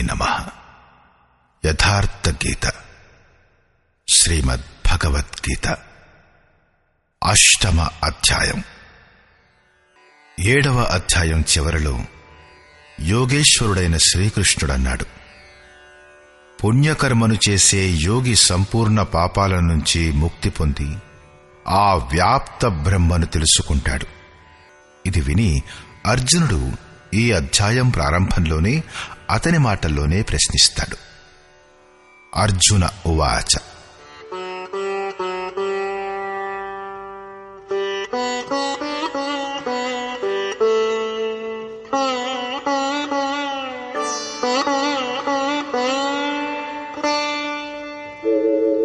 నమః. యథార్థ గీత, శ్రీమద్ భగవద్గీత, 8వ అధ్యాయం. 7వ అధ్యాయం చివరిలో యోగేశ్వరుడైన శ్రీకృష్ణుడన్నాడు, పుణ్యకర్మను చేసే యోగి సంపూర్ణ పాపాల నుంచి ముక్తి పొంది ఆ వ్యాప్త బ్రహ్మను తెలుసుకుంటాడు. ఇది విని అర్జునుడు ఈ అధ్యాయం ప్రారంభంలోనే అతని మాటల్లోనే ప్రశ్నిస్తాడు. అర్జున ఉవాచ,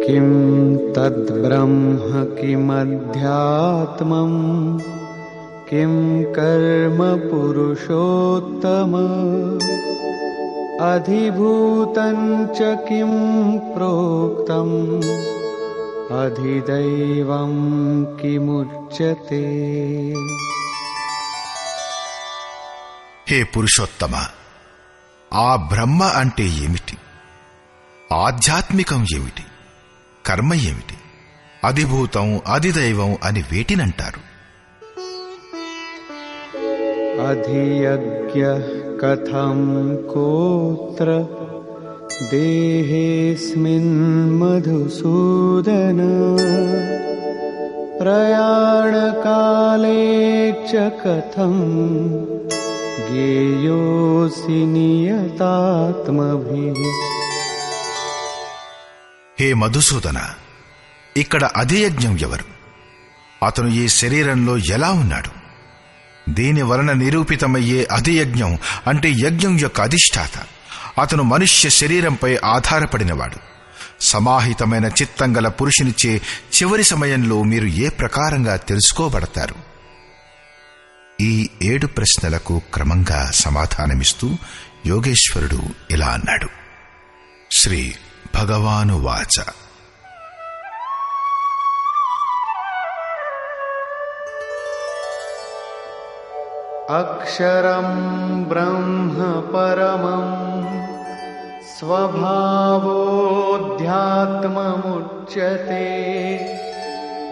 కిం తద్బ్రహ్మ కిమధ్యాత్మం కిం కర్మ పురుషోత్తమ అధిభూతం చ కిం ప్రోక్తం అధిదైవం కిముచ్యతే. హే పురుషోత్తమ, ఆ బ్రహ్మ అంటే ఏమిటి? ఆధ్యాత్మికం ఏమిటి? కర్మ ఏమిటి? అధిభూతం, అధిదైవం అని వేటినంటారు? అధియజ్ఞః కథం కోత్ర దేహేస్మిన్ మధుసూదన ప్రయాణకాలే చ కథం జ్ఞేయోసి నియతాత్మభిః. హే మధుసూదన, ఇక్కడ అధియజ్ఞం ఎవరు? అతను ఈ శరీరంలో ఎలా ఉన్నాడు? దీని వలన నిరూపితమయ్యే అధియజ్ఞం అంటే యజ్ఞం యొక్క అధిష్ఠాత. అతను మనుష్య శరీరంపై ఆధారపడినవాడు. సమాహితమైన చిత్తం గల పురుషునిచే చివరి సమయంలో మీరు ఏ ప్రకారంగా తెలుసుకోబడతారు? ఈ 7 ప్రశ్నలకు క్రమంగా సమాధానమిస్తూ యోగేశ్వరుడు ఇలా అన్నాడు. శ్రీ భగవానువాచ, అక్షరం బ్రహ్మ పరమం స్వభావోధ్యాత్మముచ్యతే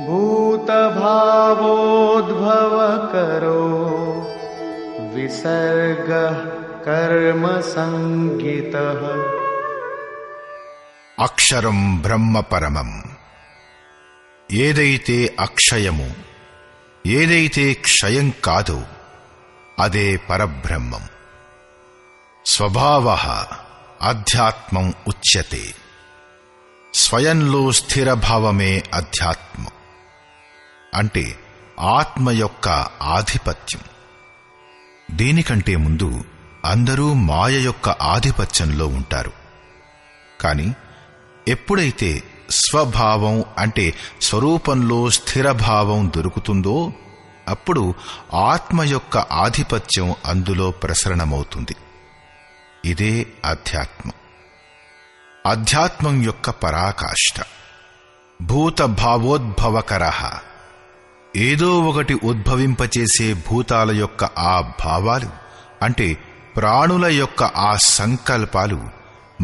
భూతభావోద్భవకరో విసర్గః కర్మ సంగీతః. అక్షరం బ్రహ్మ పరమం. ఏదైతే అక్షయము, ఏదైతే క్షయం కాదో అదే పరబ్రహ్మం. స్వభావః అధ్యాత్మం ఉచ్యతే. స్వయంలో స్థిరభావమే అధ్యాత్మం అంటే ఆత్మ యొక్క ఆధిపత్యం. దీనికంటే ముందు అందరూ మాయ యొక్క ఆధిపత్యంలో ఉంటారు. కాని ఎప్పుడైతే స్వభావం అంటే స్వరూపంలో స్థిరభావం దొరుకుతుందో అప్పుడు ఆత్మ యొక్క ఆధిపత్యం అందులో ప్రసరణమవుతుంది. ఇదే అధ్యాత్మం. అధ్యాత్మం యొక్క పరాకాష్ఠ. భూతభావోద్భవకరః. ఏదో ఒకటి ఉద్భవింపచేసే భూతాల యొక్క ఆ భావాలు అంటే ప్రాణుల యొక్క ఆ సంకల్పాలు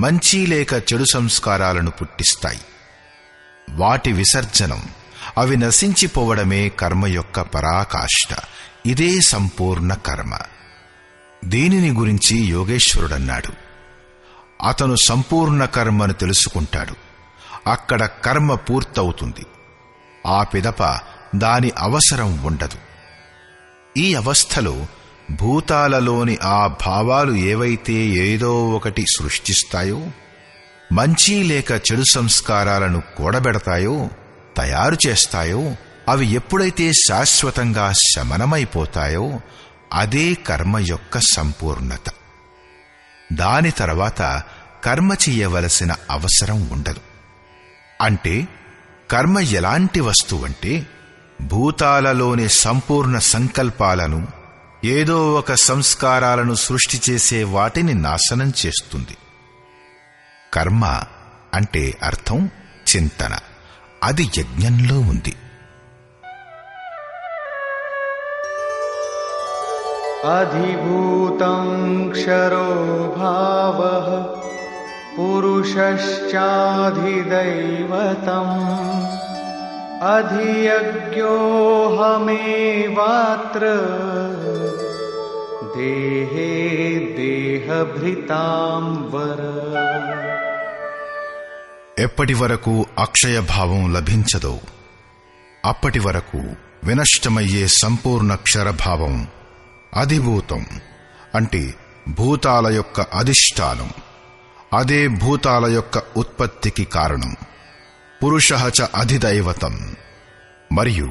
మంచి లేక చెడు సంస్కారాలను పుట్టిస్తాయి. వాటి విసర్జనం, అవి నశించిపోవడమే కర్మ యొక్క పరాకాష్ఠ. ఇదే సంపూర్ణ కర్మ. దీనిని గురించి యోగేశ్వరుడన్నాడు, అతను సంపూర్ణ కర్మను తెలుసుకుంటాడు. అక్కడ కర్మ పూర్తవుతుంది. ఆ పిదప దాని అవసరం ఉండదు. ఈ అవస్థలో భూతాలలోని ఆ భావాలు ఏవైతే ఏదో ఒకటి సృష్టిస్తాయో, మంచి లేక చెడు సంస్కారాలను కూడబెడతాయో, తయారు చేస్తాయో, అవి ఎప్పుడైతే శాశ్వతంగా శమనమైపోతాయో అదే కర్మ యొక్క సంపూర్ణత. దాని తర్వాత కర్మ చెయ్యవలసిన అవసరం ఉండదు. అంటే కర్మ ఎలాంటి వస్తువంటే భూతాలలోని సంపూర్ణ సంకల్పాలను, ఏదో ఒక సంస్కారాలను సృష్టి చేసే వాటిని నాశనం చేస్తుంది. కర్మ అంటే అర్థం చింతన. అది యజ్ఞంలో ఉంది. అధిభూతం క్షరో భావః पुरुषश्चाधिदैवतम् अधियज्ञोऽहमेवात्र देहे देहभृतां वर। ఎప్పటి వరకు అక్షయభావం లభించదో అప్పటి వరకు వినష్టమయ్యే సంపూర్ణ క్షరభావం అధిభూతం అంటే భూతాల యొక్క అధిష్టానం, అదే భూతాల యొక్క ఉత్పత్తికి కారణం. పురుషః చ అధిదైవతం మరియు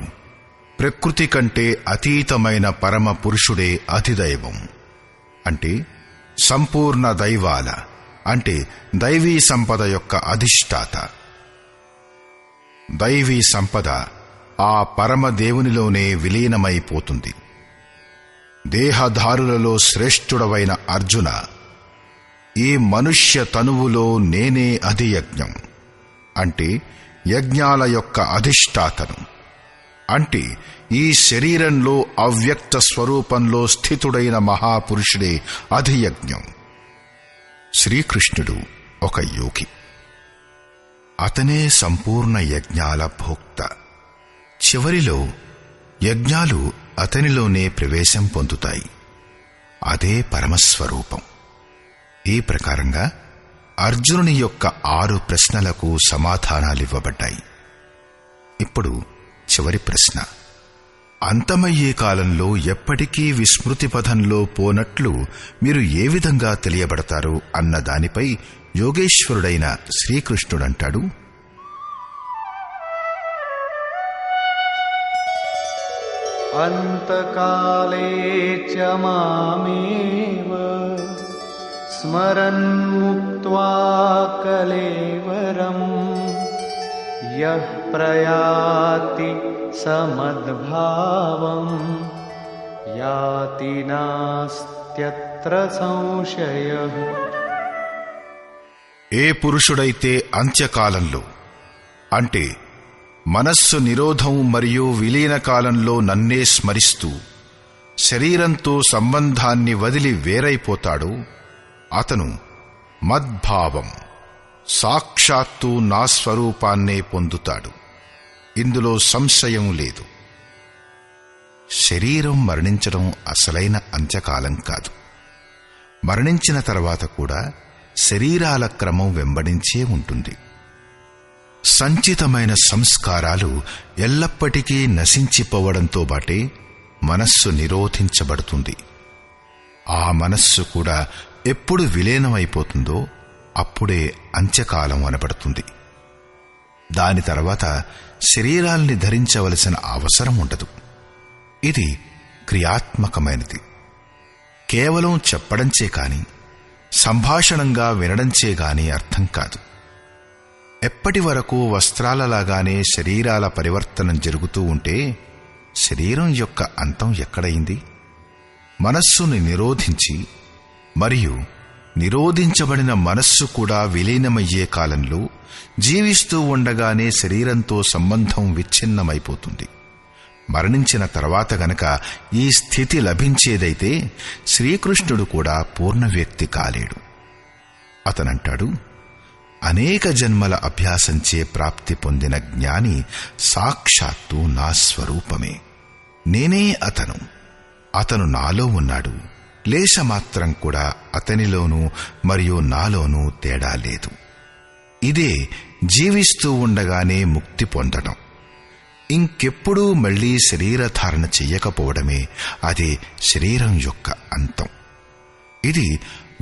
ప్రకృతి కంటే అతీతమైన పరమ పురుషుడే అధిదైవం అంటే సంపూర్ణ దైవాల అంటే దైవీ సంపద యొక్క అధిష్టాత. దైవీ సంపద ఆ పరమదేవునిలోనే విలీనమైపోతుంది. దేహధారులలో శ్రేష్ఠుడవైన అర్జున, ఈ మనుష్య తనువులో నేనే అధియజ్ఞం అంటే యజ్ఞాల యొక్క అధిష్టాతను, అంటే ఈ శరీరంలో అవ్యక్త స్వరూపంలో స్థితుడైన మహాపురుషుడే అధియజ్ఞం. శ్రీకృష్ణుడు ఒక యోగి, అతనే సంపూర్ణ యజ్ఞాల భోక్త. చివరిలో యజ్ఞాలు అతనిలోనే ప్రవేశం పొందుతాయి. అదే పరమస్వరూపం. ఈ ప్రకారంగా అర్జునుని యొక్క 6 ప్రశ్నలకు సమాధానాలివ్వబడ్డాయి. ఇప్పుడు చివరి ప్రశ్న. అంతమయ్యే కాలంలో ఎప్పటికీ విస్మృతి పథంలో పోనట్లు మీరు ఏ విధంగా తెలియబడతారు అన్న దానిపై యోగేశ్వరుడైన శ్రీకృష్ణుడంటాడు, అంతకాలే చ మామేవ స్మరన్ ముక్త్వా కలేవరం యః ప్రయాతి సమద్భావం యాతి నాస్త్యత్ర సంశయః. ఏ పురుషుడైతే అంత్యకాలంలో అంటే మనస్సు నిరోధం మరియు విలీన కాలంలో నన్నే స్మరిస్తూ శరీరంతో సంబంధాన్ని వదిలి వేరైపోతాడో అతను మద్భావం సాక్షాత్తు నా స్వరూపాన్నే పొందుతాడు. ఇందులో సంశయం లేదు. శరీరం మరణించడం అసలైన అంత్యకాలం కాదు. మరణించిన తర్వాత కూడా శరీరాల క్రమం వెంబడించే ఉంటుంది. సంచితమైన సంస్కారాలు ఎల్లప్పటికీ నశించిపోవడంతో బాటే మనస్సు నిరోధించబడుతుంది. ఆ మనస్సు కూడా ఎప్పుడు విలీనమైపోతుందో అప్పుడే అంత్యకాలం అనబడుతుంది. దాని తర్వాత శరీరాల్ని ధరించవలసిన అవసరం ఉండదు. ఇది క్రియాత్మకమైనది. కేవలం చెప్పడంచే కాని సంభాషణంగా వినడంచే గాని అర్థం కాదు. ఎప్పటి వరకు వస్త్రాలలాగానే శరీరాల పరివర్తనం జరుగుతూ ఉంటే శరీరం యొక్క అంతం ఎక్కడైంది? మనస్సుని నిరోధించి మరియు నిరోధించబడిన మనస్సు కూడా విలీనమయ్యే కాలంలో జీవిస్తూ ఉండగానే శరీరంతో సంబంధం విచ్ఛిన్నమైపోతుంది. మరణించిన తర్వాత గనక ఈ స్థితి లభించేదైతే శ్రీకృష్ణుడు కూడా పూర్ణ వ్యక్తి కాలేడు. అతనంటాడు, అనేక జన్మల అభ్యాసంచే ప్రాప్తి పొందిన జ్ఞాని సాక్షాత్తు నా స్వరూపమే. నేనే అతను. అతను నాలో ఉన్నాడు. లేశమాత్రం కూడా అతనిలోనూ మరియు నాలోనూ తేడా లేదు. ఇదే జీవిస్తూ ఉండగానే ముక్తి పొందడం. ఇంకెప్పుడూ మళ్లీ శరీరధారణ చెయ్యకపోవడమే అదే శరీరం యొక్క అంతం. ఇది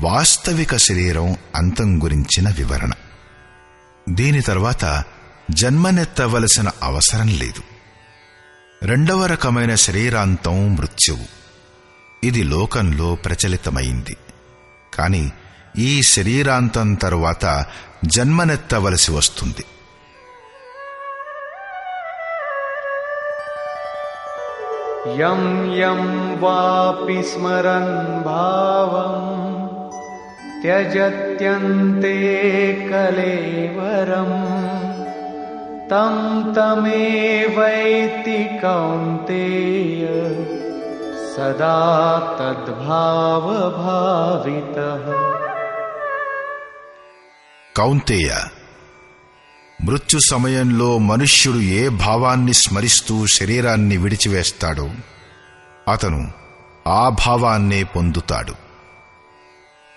వాస్తవిక శరీరం అంతం గురించిన వివరణ. దీని తర్వాత జన్మనెత్తవలసిన అవసరం లేదు. 2వ రకమైన శరీరాంతం మృత్యువు. ఇది లోకంలో ప్రచలితమైంది. కాని ఈ శరీరాంతం తరువాత జన్మనెత్తవలసి వస్తుంది. యం యం వాపి స్మరన్ భావం త్యజత్యంతే కలేవరం తం తమేవైతి కౌంతేయ సదా తద్భావభావితః. కౌంతేయ, మృత్యు సమయంలో మనుష్యుడు ఏ భావాన్ని స్మరిస్తూ శరీరాన్ని విడిచివేస్తాడో అతను ఆ భావాన్నే పొందుతాడు.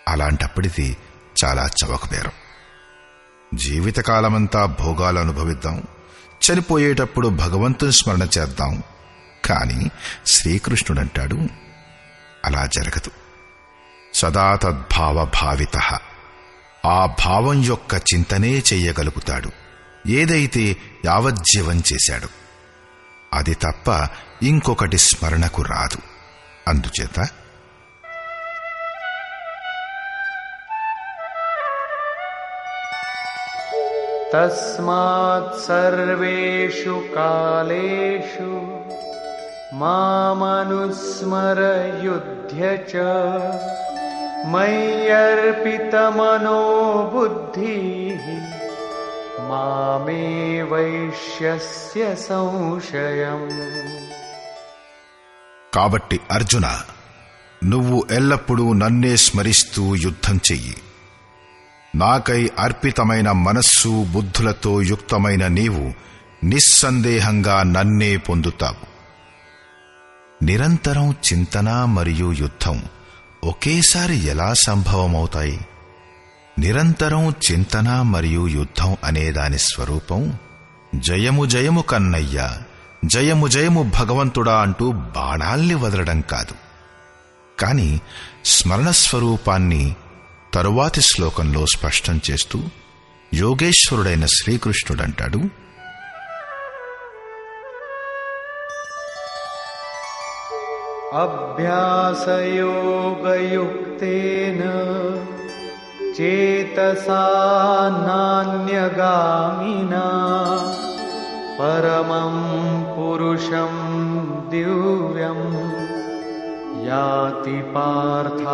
అలాంటప్పటిది చాలా చవకబేరం. జీవితకాలమంతా భోగాలు అనుభవిద్దాం, చనిపోయేటప్పుడు భగవంతుని స్మరణ చేద్దాం. కాని శ్రీకృష్ణుడంటాడు, అలా జరగదు. సదా తద్భావ భావితః, ఆ భావం యొక్క చింతనే చెయ్యగలుగుతాడు ఏదైతే యావజ్జీవం చేశాడు. అది తప్ప ఇంకొకటి స్మరణకు రాదు. అందుచేత తస్మాత్ సర్వేషు కాలేషు మామనుస్మర యుధ్య చ మయ్యర్పితమనో బుద్ధిః మామే వైష్యస్య సంశయం. కాబట్టి అర్జున, నువ్వు ఎల్లప్పుడూ నన్నే స్మరిస్తూ యుద్ధం చెయ్యి. నాకై అర్పితమైన మనస్సు బుద్ధులతో యుక్తమైన నీవు నిస్సందేహంగా నన్నే పొందుతావు. నిరంతరం చింతన మరియు యుద్ధం ఒకేసారి ఎలా సంభవమవుతాయి? నిరంతరం చింతన మరియు యుద్ధం అనేదాని స్వరూపం జయము జయము కన్నయ్య, జయము జయము భగవంతుడా అంటూ బాణాల్ని వదలడం కాదు. కాని స్మరణ స్వరూపాన్ని తరువాతి శ్లోకంలో స్పష్టం చేస్తూ యోగేశ్వరుడైన శ్రీకృష్ణుడంటాడు, అభ్యాసయోగయుక్తేన చేతసా నాన్యగామినా పరమం పురుషం దివ్యం యాతి పార్థానుచింతయన్.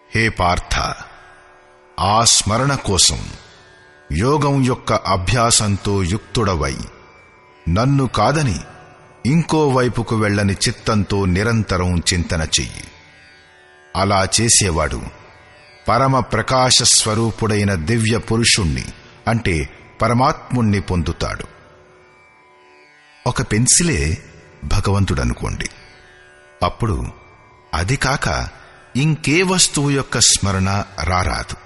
హే పార్థ, ఆ స్మరణ కోసం యోగం యొక్క అభ్యాసంతో యుక్తుడవై నన్ను కాదని ఇంకో వైపుకు వెళ్ళని చిత్తంతో నిరంతరం చింతన చెయ్యి. అలా చేసేవాడు పరమ ప్రకాశ స్వరూపుడైన దివ్య పురుషుణ్ణి అంటే పరమాత్ముణ్ణి పొందుతాడు. ఒక పెన్సిలే భగవంతుడనుకోండి. అప్పుడు అది కాక ఇంకే వస్తువు యొక్క స్మరణ రారాదు.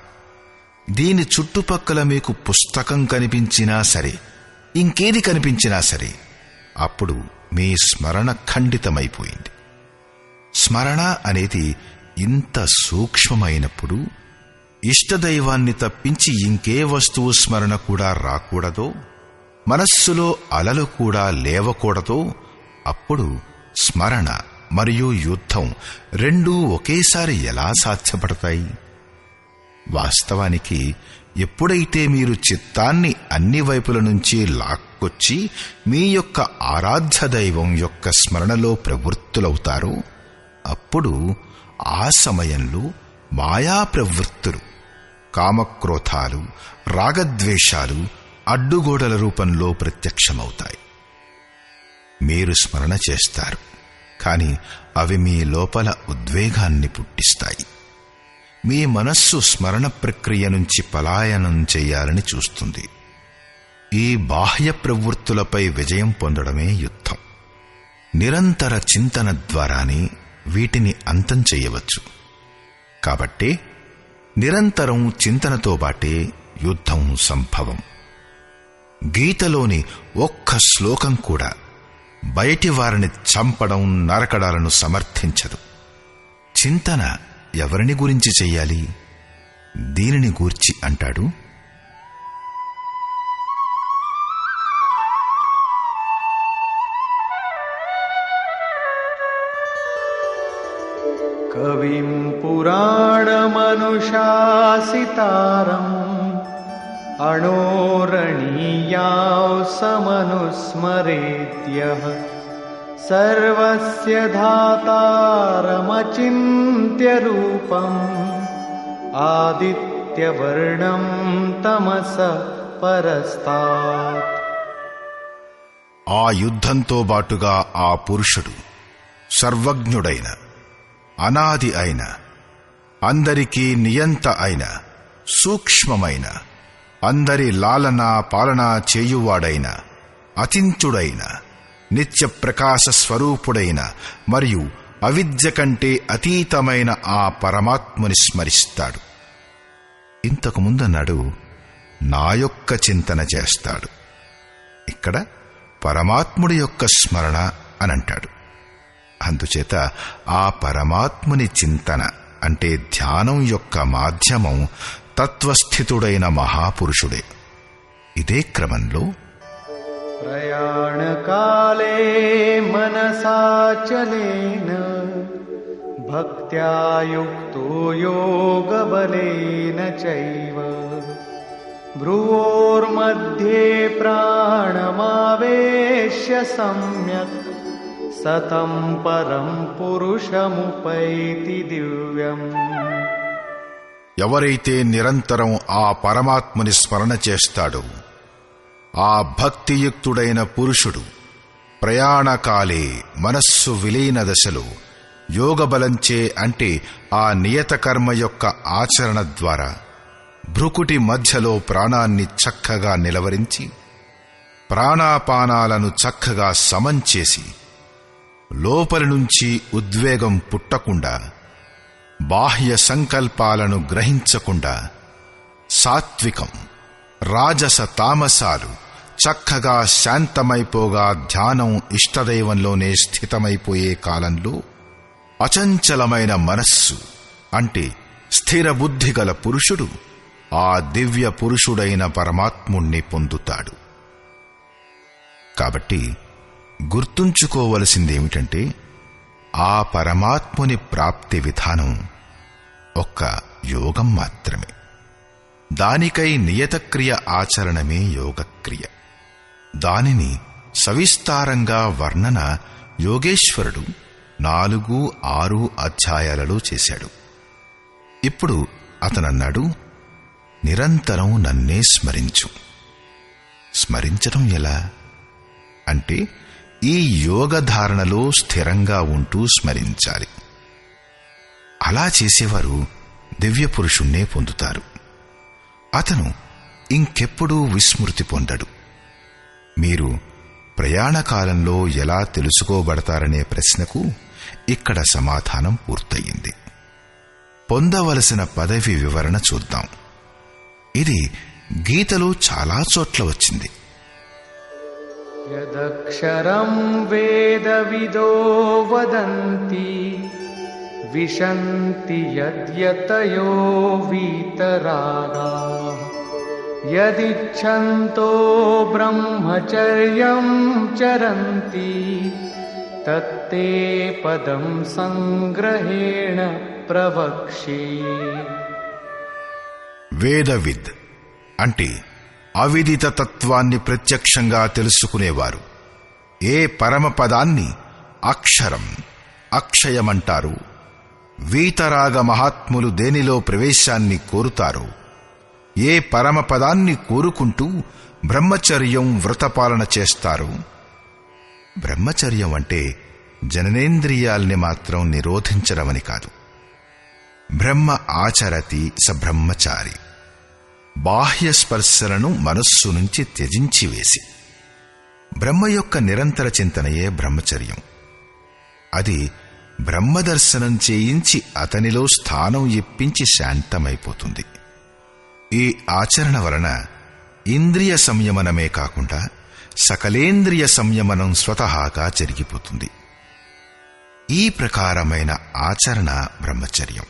దీని చుట్టుపక్కల మీకు పుస్తకం కనిపించినా సరే, ఇంకేది కనిపించినా సరే, అప్పుడు మీ స్మరణ ఖండితమైపోయింది. స్మరణ అనేది ఇంత సూక్ష్మమైనప్పుడు ఇష్టదైవాన్ని తప్పించి ఇంకే వస్తువు స్మరణ కూడా రాకూడదో, మనస్సులో అలలు కూడా లేవకూడదో, అప్పుడు స్మరణ మరియు యుద్ధం రెండూ ఒకేసారి ఎలా సాధ్యపడతాయి? వాస్తవానికి ఎప్పుడైతే మీరు చిత్తాన్ని అన్ని వైపుల నుంచి లాక్కొచ్చి మీ యొక్క ఆరాధ్య దైవం యొక్క స్మరణలో ప్రవృత్తులవుతారో, అప్పుడు ఆ సమయంలో మాయా ప్రవృత్తులు, కామక్రోధాలు, రాగద్వేషాలు అడ్డుగోడల రూపంలో ప్రత్యక్షమవుతాయి. మీరు స్మరణ చేస్తారు, కాని అవి మీ లోపల ఉద్వేగాన్ని పుట్టిస్తాయి. మీ మనస్సు స్మరణ ప్రక్రియ నుంచి పలాయనం చెయ్యాలని చూస్తుంది. ఈ బాహ్య ప్రవృత్తులపై విజయం పొందడమే యుద్ధం. నిరంతర చింతన ద్వారానే వీటిని అంతం చెయ్యవచ్చు. కాబట్టే నిరంతరం చింతనతో బాటే యుద్ధం సంభవం. గీతలోని ఒక్క శ్లోకం కూడా బయటి వారిని చంపడం, నరకడాలను సమర్థించదు. చింతన ఎవరిని గురించి చెయ్యాలి? దీనిని గూర్చి అంటాడు, కవిం పురాణమనుశాసితారం అణోరణీయాం సమనుస్మరేద్యః సర్వస్య ధాతారమచింత్య రూపం ఆదిత్యవర్ణం తమస పరస్తాత్. ఆ యుద్ధంతో బాటుగా ఆ పురుషుడు సర్వజ్ఞుడైన, అనాది అయిన, అందరికీ నియంత అయిన సూక్ష్మమైన అందరి లాలన పాలన చేయువాడైన అచించుడైన నిత్య ప్రకాశ స్వరూపుడైన మరియు అవిద్య కంటే అతీతమైన ఆ పరమాత్ముని స్మరిస్తాడు. ఇంతకు ముందన్నాడు నా యొక్క చింతన చేస్తాడు. ఇక్కడ పరమాత్ముడి యొక్క స్మరణ అనంటాడు. అందుచేత ఆ పరమాత్ముని చింతన అంటే ధ్యానం యొక్క మాధ్యమం తత్వస్థితుడైన మహాపురుషుడే. ఇదే క్రమంలో ప్రయాణకాలే మనసాచలేన భక్త్యా యుక్తో యోగబలేన చైవ భ్రువోర్मध्ये ప్రాణమావేశ్య సమ్యక్ సతం పరం పురుషముపైతి దివ్యం. ఎవరైతే నిరంతరం ఆ పరమాత్ముని స్మరణ చేస్తాడో ఆ భక్తియుక్తుడైన పురుషుడు ప్రయాణకాలే మనస్సు విలీన దశలో యోగబలంచే అంటే ఆ నియత కర్మ యొక్క ఆచరణ ద్వారా భ్రుకుటి మధ్యలో ప్రాణాన్ని చక్కగా నిలవరించి ప్రాణాపానాలను చక్కగా సమం చేసి లోపలి నుంచి ఉద్వేగం పుట్టకుండా బాహ్య సంకల్పాలను గ్రహించకుండా సాత్వికం రాజస తామసాలు చక్కగా శాంతమైపోగా ధ్యానం ఇష్టదైవంలోనే స్థితమైపోయే కాలంలో అచంచలమైన మనస్సు అంటే స్థిర బుద్ధి గల పురుషుడు ఆ దివ్య పురుషుడైన పరమాత్ముణ్ణి పొందుతాడు. కాబట్టి గుర్తుంచుకోవలసిందేమిటంటే ఆ పరమాత్ముని ప్రాప్తి విధానం ఒక్క యోగం మాత్రమే. దానికై నియతక్రియ ఆచరణమే యోగక్రియ. దానిని సవిస్తారంగా వర్ణన యోగేశ్వరుడు 4, 6 అధ్యాయాలలో చేశాడు. ఇప్పుడు అతనన్నాడు, నిరంతరం నన్నే స్మరించు. స్మరించడం ఎలా అంటే ఈ యోగధారణలో స్థిరంగా ఉంటూ స్మరించాలి. అలా చేసేవారు దివ్య పురుషుణ్ణే పొందుతారు. అతను ఇంకెప్పుడూ విస్మృతి పొందడు. మీరు ప్రయాణకాలంలో ఎలా తెలుసుకోబడతారనే ప్రశ్నకు ఇక్కడ సమాధానం పూర్తయింది. పొందవలసిన పదవి వివరణ చూద్దాం. ఇది గీతలో చాలా చోట్ల వచ్చింది. యదక్షరం వేదవిదో వదంతి విశంతి యద్యతయో వీతరాగా యదిచ్ఛంతో బ్రహ్మచర్యం చరంతి తత్తే పదం సంగ్రహేణ ప్రవక్ష్యే. వేదవిద్ అంటే అవిదిత తత్వాన్ని ప్రత్యక్షంగా తెలుసుకునేవారు ఏ పరమపదాన్ని అక్షరం అక్షయమంటారు, వీతరాగ మహాత్ములు దేనిలో ప్రవేశాన్ని కోరుతారో, ఏ పరమపదాన్ని కోరుకుంటూ బ్రహ్మచర్యం వ్రతపాలన చేస్తారో. బ్రహ్మచర్యం అంటే జననేంద్రియాల్ని మాత్రం నిరోధించడమని కాదు. బ్రహ్మ ఆచరతి స బ్రహ్మచారి, బాహ్య స్పర్శలను మనస్సు నుంచి త్యజించివేసి బ్రహ్మ యొక్క నిరంతర చింతనయే బ్రహ్మచర్యం. అది బ్రహ్మదర్శనం చేయించి అతనిలో స్థానం ఇప్పించి శాంతమైపోతుంది. ఈ ఆచరణ వలన ఇంద్రియ సంయమనమే కాకుండా సకలేంద్రియ సంయమనం స్వతహాగా జరిగిపోతుంది. ఈ ప్రకారమైన ఆచరణ బ్రహ్మచర్యం.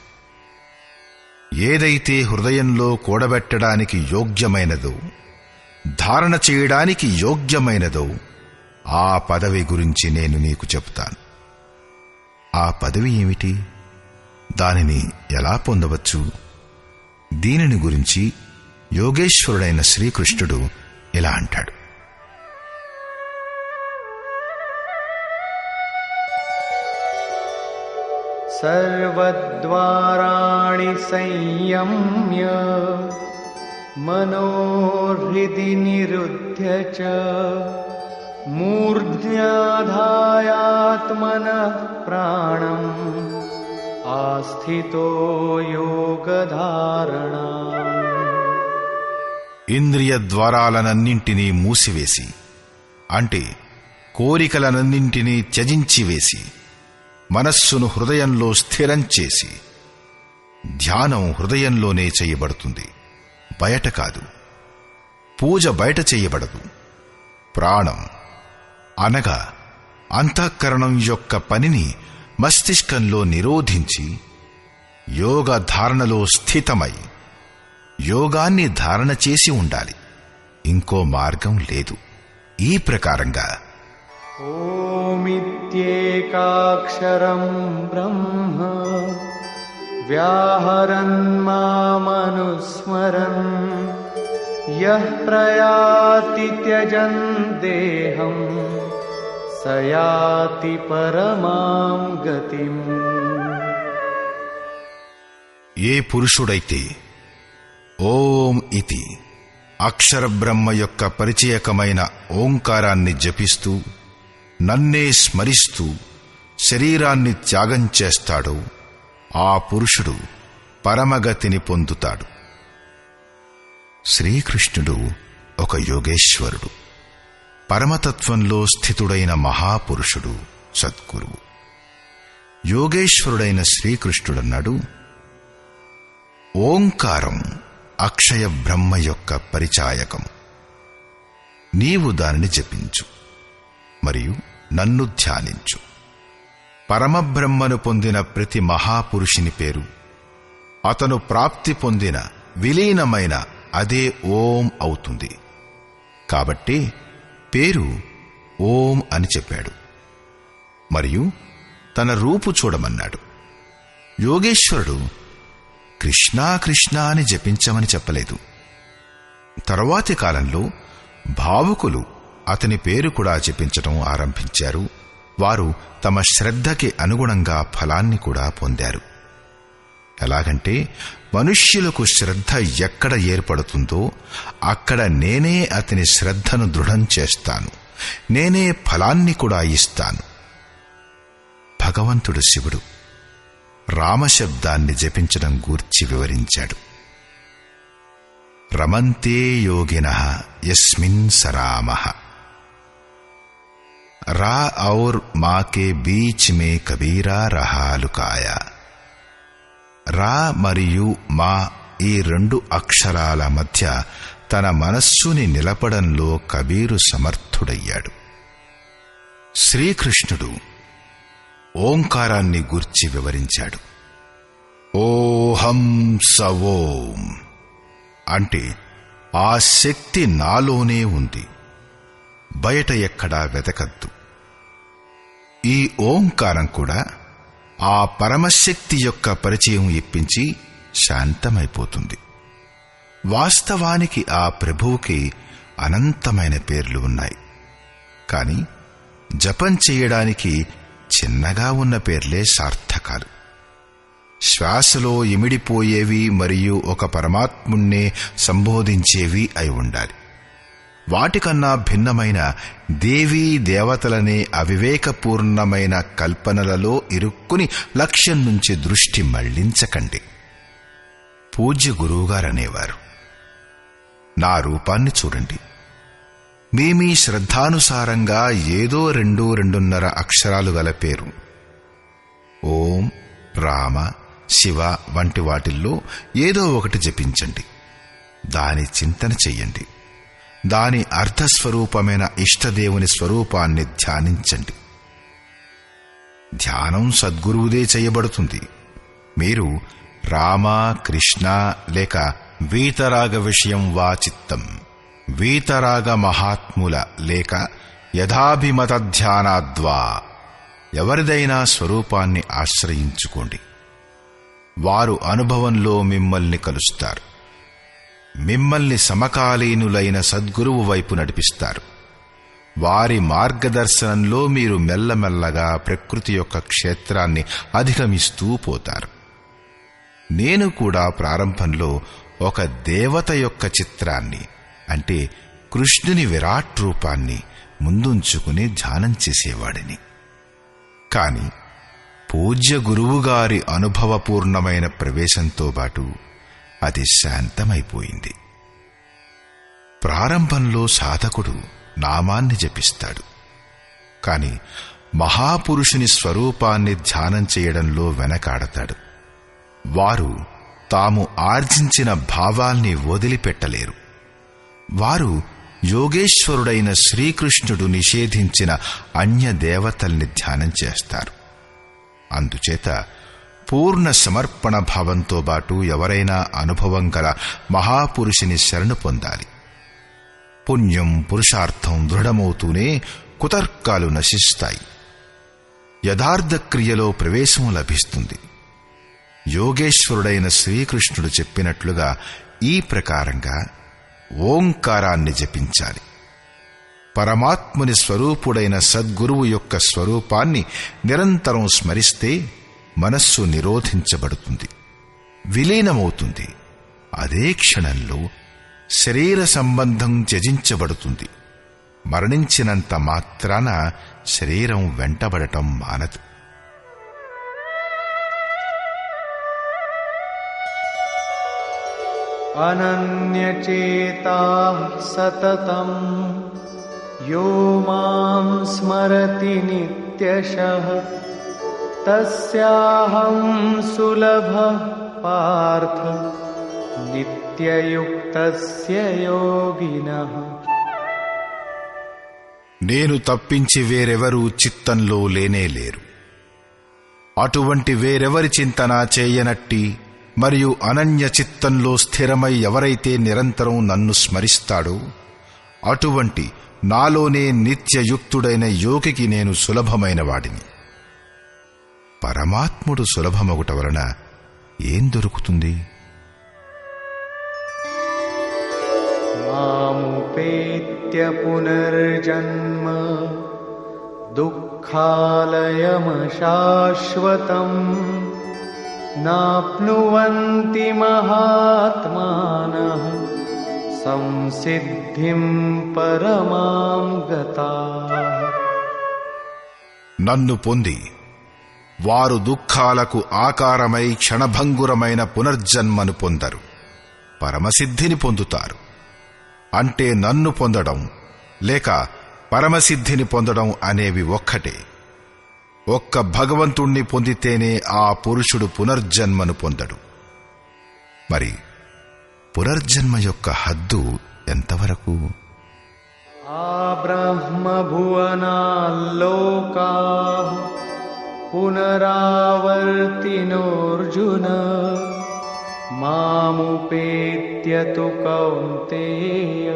ఏదైతే హృదయంలో కూడబెట్టడానికి యోగ్యమైనదో, ధారణ చేయడానికి యోగ్యమైనదో ఆ పదవి గురించి నేను నీకు చెబుతాను. ఆ పదవి ఏమిటి? దానిని ఎలా పొందవచ్చు? దీనిని గురించి యోగేశ్వరుడైన శ్రీకృష్ణుడు ఇలా అంటాడు. సర్వద్వారాణి సంయమ్య మనోహృది నిరుధ్య చ మూర్ధ్యాధాయాత్మనః ప్రాణం आस्थितो योगधारणा ఇంద్రియ ద్వారాలనన్నింటినీ మూసివేసి, అంటే కోరికలనన్నింటినీ త్యజించివేసి, మనస్సును హృదయంలో స్థిరం చేసి, ధ్యానం హృదయంలోనే చేయబడుతుంది, బయట కాదు. పూజ బయట చేయబడదు. ప్రాణం అనగా అంతఃకరణం యొక్క పనిని మస్తిష్కంలో నిరోధించి యోగ ధారణలో స్థితమై యోగాన్ని ధారణ చేసి ఉండాలి. ఇంకో మార్గం లేదు. ఈ ప్రకారంగా ఓమిత్యేకాక్షరం బ్రహ్మ వ్యాహరన్ మామనుస్మరన్ యః ప్రయాతి త్యజన్ దేహం సయాతి పరమాం గతిం. ఏ పురుషుడైతే ఓం ఇతి అక్షర బ్రహ్మ యొక్క పరిచయకమైన ఓంకారాన్ని జపిస్తూ నన్నే స్మరిస్తూ శరీరాన్ని త్యాగం చేస్తాడో ఆ పురుషుడు పరమగతిని పొందుతాడు. శ్రీకృష్ణుడు ఒక యోగేశ్వరుడు, పరమతత్వంలో స్థితుడైన మహాపురుషుడు, సద్గురువు. యోగేశ్వరుడైన శ్రీకృష్ణుడన్నాడు, ఓంకారం అక్షయ బ్రహ్మ యొక్క పరిచాయకం. నీవు దానిని జపించు మరియు నన్ను ధ్యానించు. పరమబ్రహ్మను పొందిన ప్రతి మహాపురుషుని పేరు, అతను ప్రాప్తి పొందిన విలీనమైన అదే ఓం అవుతుంది. కాబట్టి పేరు ఓం అని చెప్పాడు. మరియు తన రూపు చూడమన్నాడు. యోగేశ్వరుడు కృష్ణా కృష్ణ అని జపించమని చెప్పలేదు. తరువాతి కాలంలో భావుకులు అతని పేరు కూడా జపించటం ఆరంభించారు. వారు తమ శ్రద్ధకి అనుగుణంగా ఫలాన్ని కూడా పొందారు. ఎలాగంటే మనుష్యులకు శ్రద్ధ ఎక్కడ ఏర్పడుతుందో అక్కడ నేనే అతని శ్రద్ధను దృఢం చేస్తాను, నేనే ఫలాన్ని కూడా ఇస్తాను. భగవంతుడు శివుడు రామశబ్దాన్ని జపించడం గూర్చి వివరించాడు. రమంతే యోగినః యస్మిన్ సరామః రా ఔర్ మాకే బీచ్ మే కబీరా రహాలుకాయ. రా మరియు మా ఈ రెండు అక్షరాల మధ్య తన మనస్సుని నిలపడంలో కబీరు సమర్థుడయ్యాడు. శ్రీకృష్ణుడు ఓంకారాన్ని గూర్చి వివరించాడు. ఓహం సవోం అంటే ఆ శక్తి నాలోనే ఉంది, బయట ఎక్కడా వెతకద్దు. ఈ ఓంకారం కూడా ఆ పరమశక్తి యొక్క పరిచయం ఇప్పించి శాంతమైపోతుంది. వాస్తవానికి ఆ ప్రభువుకి అనంతమైన పేర్లు ఉన్నాయి, కాని జపం చేయడానికి చిన్నగా ఉన్న పేర్లే సార్థకాలు. శ్వాసలో ఇమిడిపోయేవి మరియు ఒక పరమాత్ముణ్ణే సంబోధించేవి అయి ఉండాలి. వాటికన్నా భిన్నమైన దేవీ దేవతలనే అవివేకపూర్ణమైన కల్పనలలో ఇరుక్కుని లక్ష్యం నుంచి దృష్టి మళ్లించకండి. పూజ్య గురువుగారనేవారు, నా రూపాన్ని చూడండి. మీ శ్రద్ధానుసారంగా ఏదో 2-2.5 అక్షరాలు గల పేరు ఓం, రామ, శివ వంటి వాటిల్లో ఏదో ఒకటి జపించండి. దాని చింతన చెయ్యండి. దాని అర్థస్వరూపమైన ఇష్టదేవుని స్వరూపాన్ని ధ్యానించండి. ధ్యానం సద్గురువుదే చేయబడుతుంది. మీరు రామ, కృష్ణ లేక వీతరాగ విషయం వా చిత్తం, వీతరాగ మహాత్ముల లేక యథాభిమత ధ్యానాద్వా ఎవరిదైనా స్వరూపాన్ని ఆశ్రయించుకోండి. వారు అనుభవంలో మిమ్మల్ని కలుస్తారు. మిమ్మల్ని సమకాలీనులైన సద్గురువు వైపు నడిపిస్తారు. వారి మార్గదర్శనంలో మీరు మెల్లమెల్లగా ప్రకృతి యొక్క క్షేత్రాన్ని అధిగమిస్తూ పోతారు. నేను కూడా ప్రారంభంలో ఒక దేవత యొక్క చిత్రాన్ని, అంటే కృష్ణుని విరాట్ రూపాన్ని ముందుంచుకుని ధ్యానం చేసేవాడిని. కాని పూజ్య గురువుగారి అనుభవపూర్ణమైన ప్రవేశంతో పాటు అది శాంతమైపోయింది. ప్రారంభంలో సాధకుడు నామాన్ని జపిస్తాడు, కాని మహాపురుషుని స్వరూపాన్ని ధ్యానం చేయడంలో వెనకాడతాడు. వారు తాము ఆర్జించిన భావాల్ని వదిలిపెట్టలేరు. వారు యోగేశ్వరుడైన శ్రీకృష్ణుడు నిషేధించిన అన్య దేవతల్ని ధ్యానం చేస్తారు. అందుచేత పూర్ణ సమర్పణ భావంతో పాటు ఎవరైనా అనుభవం గల మహాపురుషుని శరణు పొందాలి. పుణ్యం పురుషార్థం దృఢమవుతూనే కుతర్కాలు నశిస్తాయి. యథార్థ క్రియలో ప్రవేశం లభిస్తుంది. యోగేశ్వరుడైన శ్రీకృష్ణుడు చెప్పినట్లుగా ఈ ప్రకారంగా ఓంకారాన్ని జపించాలి. పరమాత్ముని స్వరూపుడైన సద్గురువు యొక్క స్వరూపాన్ని నిరంతరం స్మరిస్తే మనస్సు నిరోధించబడుతుంది, విలీనమవుతుంది. అదే క్షణంలో శరీర సంబంధం త్యజించబడుతుంది. మరణించినంత మాత్రాన శరీరం వెంటబడటం మానదు. అనన్యచేతాః సతతం యో మాం స్మరతి నిత్యశః తస్యాహం సులభః పార్థ నిత్యయుక్తస్య యోగినః. నేను తప్పించి వేరెవరూ చిత్తంలో లేనేలేరు. అటువంటి వేరెవరి చింతన చేయనట్టి మరియు అనన్య చిత్తంలో స్థిరమై ఎవరైతే నిరంతరం నన్ను స్మరిస్తాడో అటువంటి నాలోనే నిత్యయుక్తుడైన యోగికి నేను సులభమైన వాడిని. పరమాత్ముడు సులభమగుట వలన ఏం దొరుకుతుంది? మాముపేత్య పునర్జన్మ దుఃఖాలయమశాశ్వతం నాప్నువంతి మహాత్మానః సంసిద్ధిం పరమాం గతాః. నన్ను పొంది వారు దుఃఖాలకు ఆకారమై క్షణభంగురమైన పునర్జన్మను పొందరు, పరమసిద్ధిని పొందుతారు. అంటే నన్ను పొందడం లేక పరమసిద్ధిని పొందడం అనేవి ఒక్కటే. ఒక్క భగవంతుణ్ణి పొందితేనే ఆ పురుషుడు పునర్జన్మను పొందడు. మరి పునర్జన్మ యొక్క హద్దు ఎంతవరకు? ఆ బ్రహ్మభువనాల్లోకాః పునరావర్తినోర్జున మాముపేత్య తు కౌంతేయ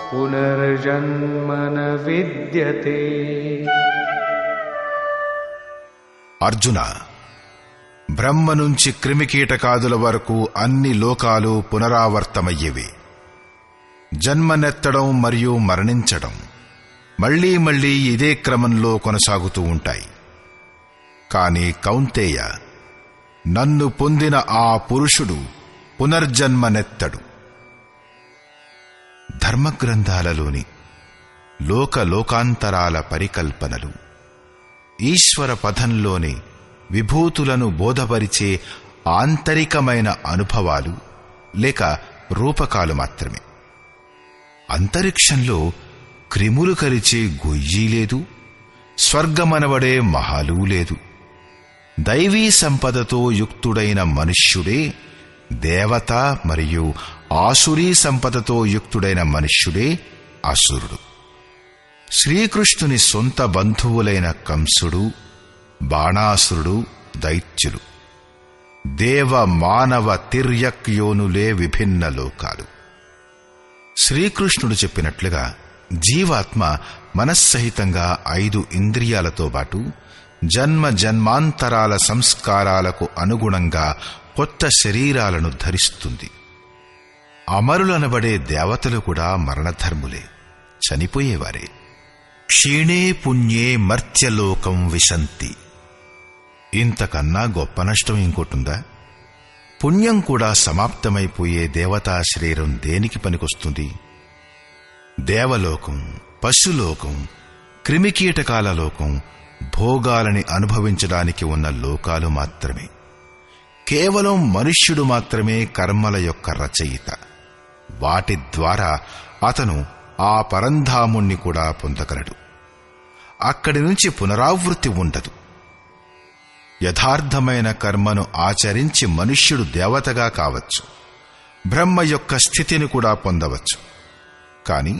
పునర్జన్మ న విద్యతే. అర్జున, బ్రహ్మ నుంచి క్రిమికీటకాదుల వరకు అన్ని లోకాలు పునరావర్తమయ్యేవే. జన్మనెత్తడం మరియు మరణించడం మళ్లీ మళ్లీ ఇదే క్రమంలో కొనసాగుతూ ఉంటాయి. కాని కౌంతేయ, నన్ను పొందిన ఆ పురుషుడు పునర్జన్మనెత్తడు. ధర్మగ్రంథాలలోని లోకాంతరాల పరికల్పనలు ఈశ్వర పథంలోని విభూతులను బోధపరిచే ఆంతరికమైన అనుభవాలు లేక రూపకాలు మాత్రమే. అంతరిక్షంలో క్రిములు కరిచే గొయ్యి లేదు, స్వర్గమనబడే మహాలు లేదు. దైవీ సంపదతో యుక్తుడైన మనుష్యుడే దేవత మరియు ఆసురీ సంపదతో యుక్తుడైన మనుష్యుడే అసురుడు. శ్రీకృష్ణుని సొంత బంధువులైన కంసుడు, బాణాసురుడు దైత్యులు. దేవ మానవ తిర్యక్ యోనులే విభిన్న లోకాలు. శ్రీకృష్ణుడు చెప్పినట్లుగా జీవాత్మ మనస్సహితంగా 5 ఇంద్రియాలతో పాటు జన్మ జన్మాంతరాల సంస్కారాలకు అనుగుణంగా కొత్త శరీరాలను ధరిస్తుంది. అమరులనబడే దేవతలు కూడా మరణధర్ములే, చనిపోయేవారే. క్షీణే పుణ్యే మర్త్యలోకం విశంతి. ఇంతకన్నా గొప్ప నష్టం ఇంకోటుందా? పుణ్యం కూడా సమాప్తమైపోయే దేవతా శరీరం దేనికి పనికొస్తుంది? దేవలోకం, పశులోకం, క్రిమికీటకాల లోకం భోగాలని అనుభవించడానికి ఉన్న లోకాలు మాత్రమే. కేవలం మనుష్యుడు మాత్రమే కర్మల యొక్క రచయిత. వాటి ద్వారా అతను ఆ పరంధాముణ్ణి కూడా పొందగలడు. అక్కడి నుంచి పునరావృత్తి ఉండదు. యథార్థమైన కర్మను ఆచరించి మనుష్యుడు దేవతగా కావచ్చు, బ్రహ్మ యొక్క స్థితిని కూడా పొందవచ్చు. కాని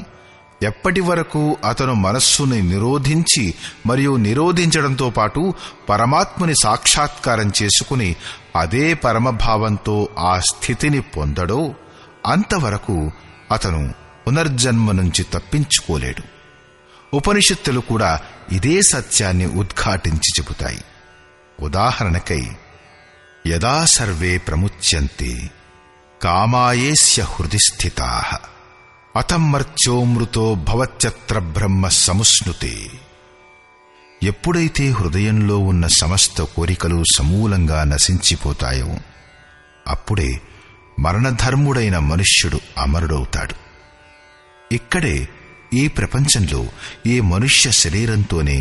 ఎప్పటి వరకు అతను మనస్సుని నిరోధించి మరియు నిరోధించడంతో పాటు పరమాత్మని సాక్షాత్కారం చేసుకుని అదే పరమభావంతో ఆ స్థితిని పొందడో అంతవరకు అతను పునర్జన్మ నుంచి తప్పించుకోలేడు. ఉపనిషత్తులు కూడా ఇదే సత్యాన్ని ఉద్ఘాటించి చెబుతాయి. ఉదాహరణకై, యదా సర్వే ప్రముచ్యంతే కామాయేస్య హృది స్థితాః అతమర్త్యోమృతో భవత్యత్ర బ్రహ్మ సముస్నుతే. ఎప్పుడైతే హృదయంలో ఉన్న సమస్త కోరికలు సమూలంగా నశించిపోతాయో అప్పుడే మరణధర్ముడైన మనుష్యుడు అమరుడవుతాడు. ఇక్కడే ఈ ప్రపంచంలో ఈ మనుష్య శరీరంతోనే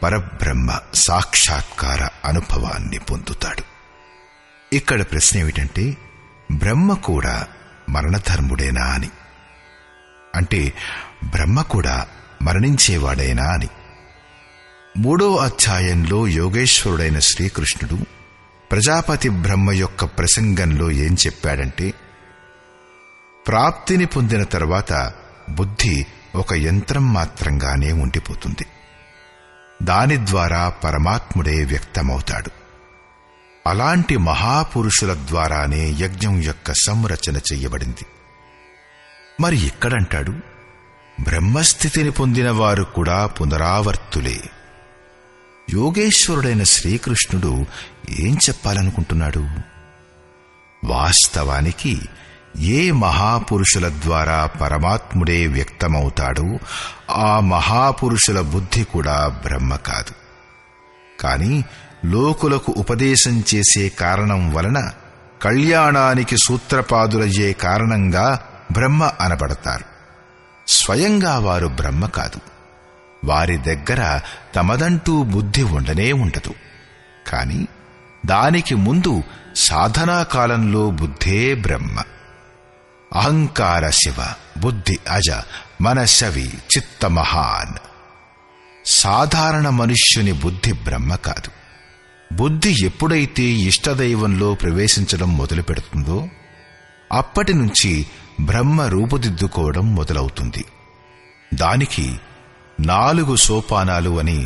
పరబ్రహ్మ సాక్షాత్కార అనుభవాన్ని పొందుతాడు. ఇక్కడ ప్రశ్న ఏమిటంటే, బ్రహ్మ కూడా మరణధర్ముడేనా అని. అంటే బ్రహ్మ కూడా మరణించేవాడేనా అని. 3వ అధ్యాయంలో యోగేశ్వరుడైన శ్రీకృష్ణుడు ప్రజాపతి బ్రహ్మ యొక్క ప్రసంగంలో ఏం చెప్పాడంటే, ప్రాప్తిని పొందిన తర్వాత బుద్ధి ఒక యంత్రం మాత్రంగానే ఉండిపోతుంది. దాని ద్వారా పరమాత్ముడే వ్యక్తమవుతాడు. అలాంటి మహాపురుషుల ద్వారానే యజ్ఞం యొక్క సంరచన చెయ్యబడింది. మరి ఇక్కడంటాడు, బ్రహ్మస్థితిని పొందిన వారు కూడా పునరావర్తులే. యోగేశ్వరుడైన శ్రీకృష్ణుడు ఏం చెప్పాలనుకుంటున్నాడు? వాస్తవానికి ఏ మహాపురుషుల ద్వారా పరమాత్ముడే వ్యక్తమవుతాడో ఆ మహాపురుషుల బుద్ధి కూడా బ్రహ్మ కాదు. కాని లోకులకు ఉపదేశం చేసే కారణం వలన కళ్యాణానికి సూత్రపాదులయ్యే కారణంగా బ్రహ్మ అనబడతారు. స్వయంగా వారు బ్రహ్మ కాదు. వారి దగ్గర తమదంటూ బుద్ధి ఉండనే ఉండదు. కాని దానికి ముందు సాధనా కాలంలో బుద్ధే బ్రహ్మ. అహంకార శివ, బుద్ధి అజ, మనశవి, చిత్త మహాన్. సాధారణ మనుష్యుని బుద్ధి బ్రహ్మ కాదు. బుద్ధి ఎప్పుడైతే ఇష్టదైవంలో ప్రవేశించడం మొదలు పెడుతుందో అప్పటి నుంచి బ్రహ్మ రూపుదిద్దుకోవడం మొదలవుతుంది. దానికి 4 సోపానాలు అని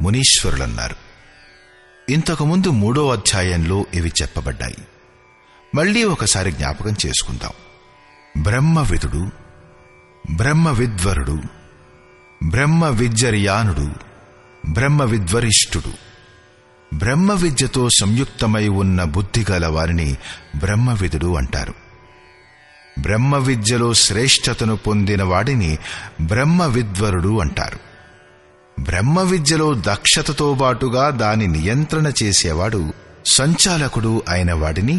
మునీశ్వరులన్నారు. ఇంతకుముందు 3వ అధ్యాయంలో ఇవి చెప్పబడ్డాయి. మళ్లీ ఒకసారి జ్ఞాపకం చేసుకుందాం. బ్రహ్మవిదుడు, బ్రహ్మవిద్వరుడు, బ్రహ్మవిద్యర్యానుడు, బ్రహ్మవిద్వరిష్ఠుడు. బ్రహ్మ విద్యతో సంయుక్తమై ఉన్న బుద్ధి గల వారిని బ్రహ్మవిదుడు అంటారు. బ్రహ్మ విద్యలో శ్రేష్ఠతను పొందిన వాడిని బ్రహ్మవిద్వరుడు అంటారు. బ్రహ్మ విద్యలో దక్షతతో బాటుగా దాని నియంత్రణ చేసేవాడు, సంచాలకుడు అయిన వాడిని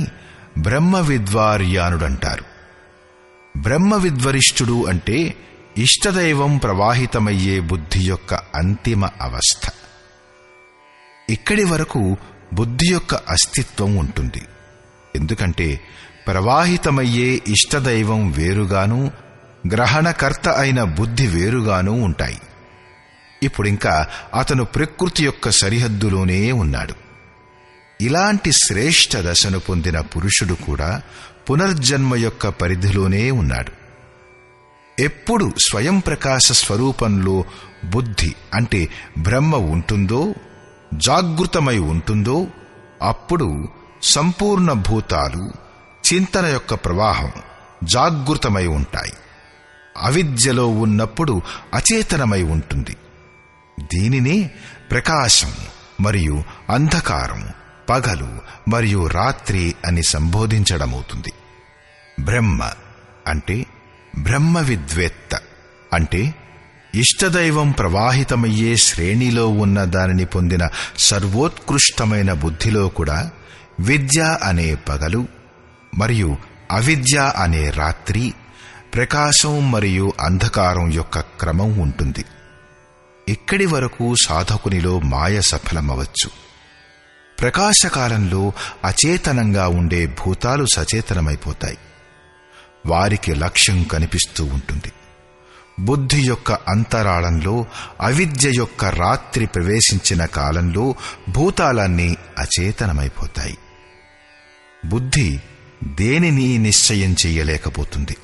బ్రహ్మవిద్వార్యానుడంటారు. బ్రహ్మవిద్వరిష్ఠుడు అంటే ఇష్టదైవం ప్రవాహితమయ్యే బుద్ధి యొక్క అంతిమ అవస్థ. ఇక్కడి వరకు బుద్ధి యొక్క అస్తిత్వం ఉంటుంది. ఎందుకంటే ప్రవాహితమయ్యే ఇష్టదైవం వేరుగాను, గ్రహణకర్త అయిన బుద్ధి వేరుగాను ఉంటాయి. ఇప్పుడింకా అతను ప్రకృతి యొక్క సరిహద్దులోనే ఉన్నాడు. ఇలాంటి శ్రేష్ఠ దశను పొందిన పురుషుడు కూడా పునర్జన్మ యొక్క పరిధిలోనే ఉన్నాడు. ఎప్పుడు స్వయం ప్రకాశ స్వరూపంలో బుద్ధి అంటే బ్రహ్మ ఉంటుందో, జాగృతమై ఉంటుందో అప్పుడు సంపూర్ణ భూతాలు, చింతన యొక్క ప్రవాహం జాగృతమై ఉంటాయి. అవిద్యలో ఉన్నప్పుడు అచేతనమై ఉంటుంది. దీనినే ప్రకాశం మరియు అంధకారం, పగలు మరియు రాత్రి అని సంబోధించడమవుతుంది. బ్రహ్మ అంటే బ్రహ్మవిద్వేత్త అంటే ఇష్టదైవం ప్రవాహితమయ్యే శ్రేణిలో ఉన్న దానిని పొందిన సర్వోత్కృష్టమైన బుద్ధిలో కూడా విద్య అనే పగలు మరియు అవిద్య అనే రాత్రి, ప్రకాశం మరియు అంధకారం యొక్క క్రమం ఉంటుంది. ఇక్కడి వరకు సాధకునిలో మాయ సఫలమవచ్చు. ప్రకాశకాలంలో అచేతనంగా ఉండే భూతాలు సచేతనమైపోతాయి. వారికి లక్ష్యం కనిపిస్తూ ఉంటుంది. బుద్ధి యొక్క అంతరాళంలో అవిద్య యొక్క రాత్రి ప్రవేశించిన కాలంలో భూతాలన్నీ అచేతనమైపోతాయి. బుద్ధి దేనిని నిశ్చయం చెయ్యలేకపోతుంది.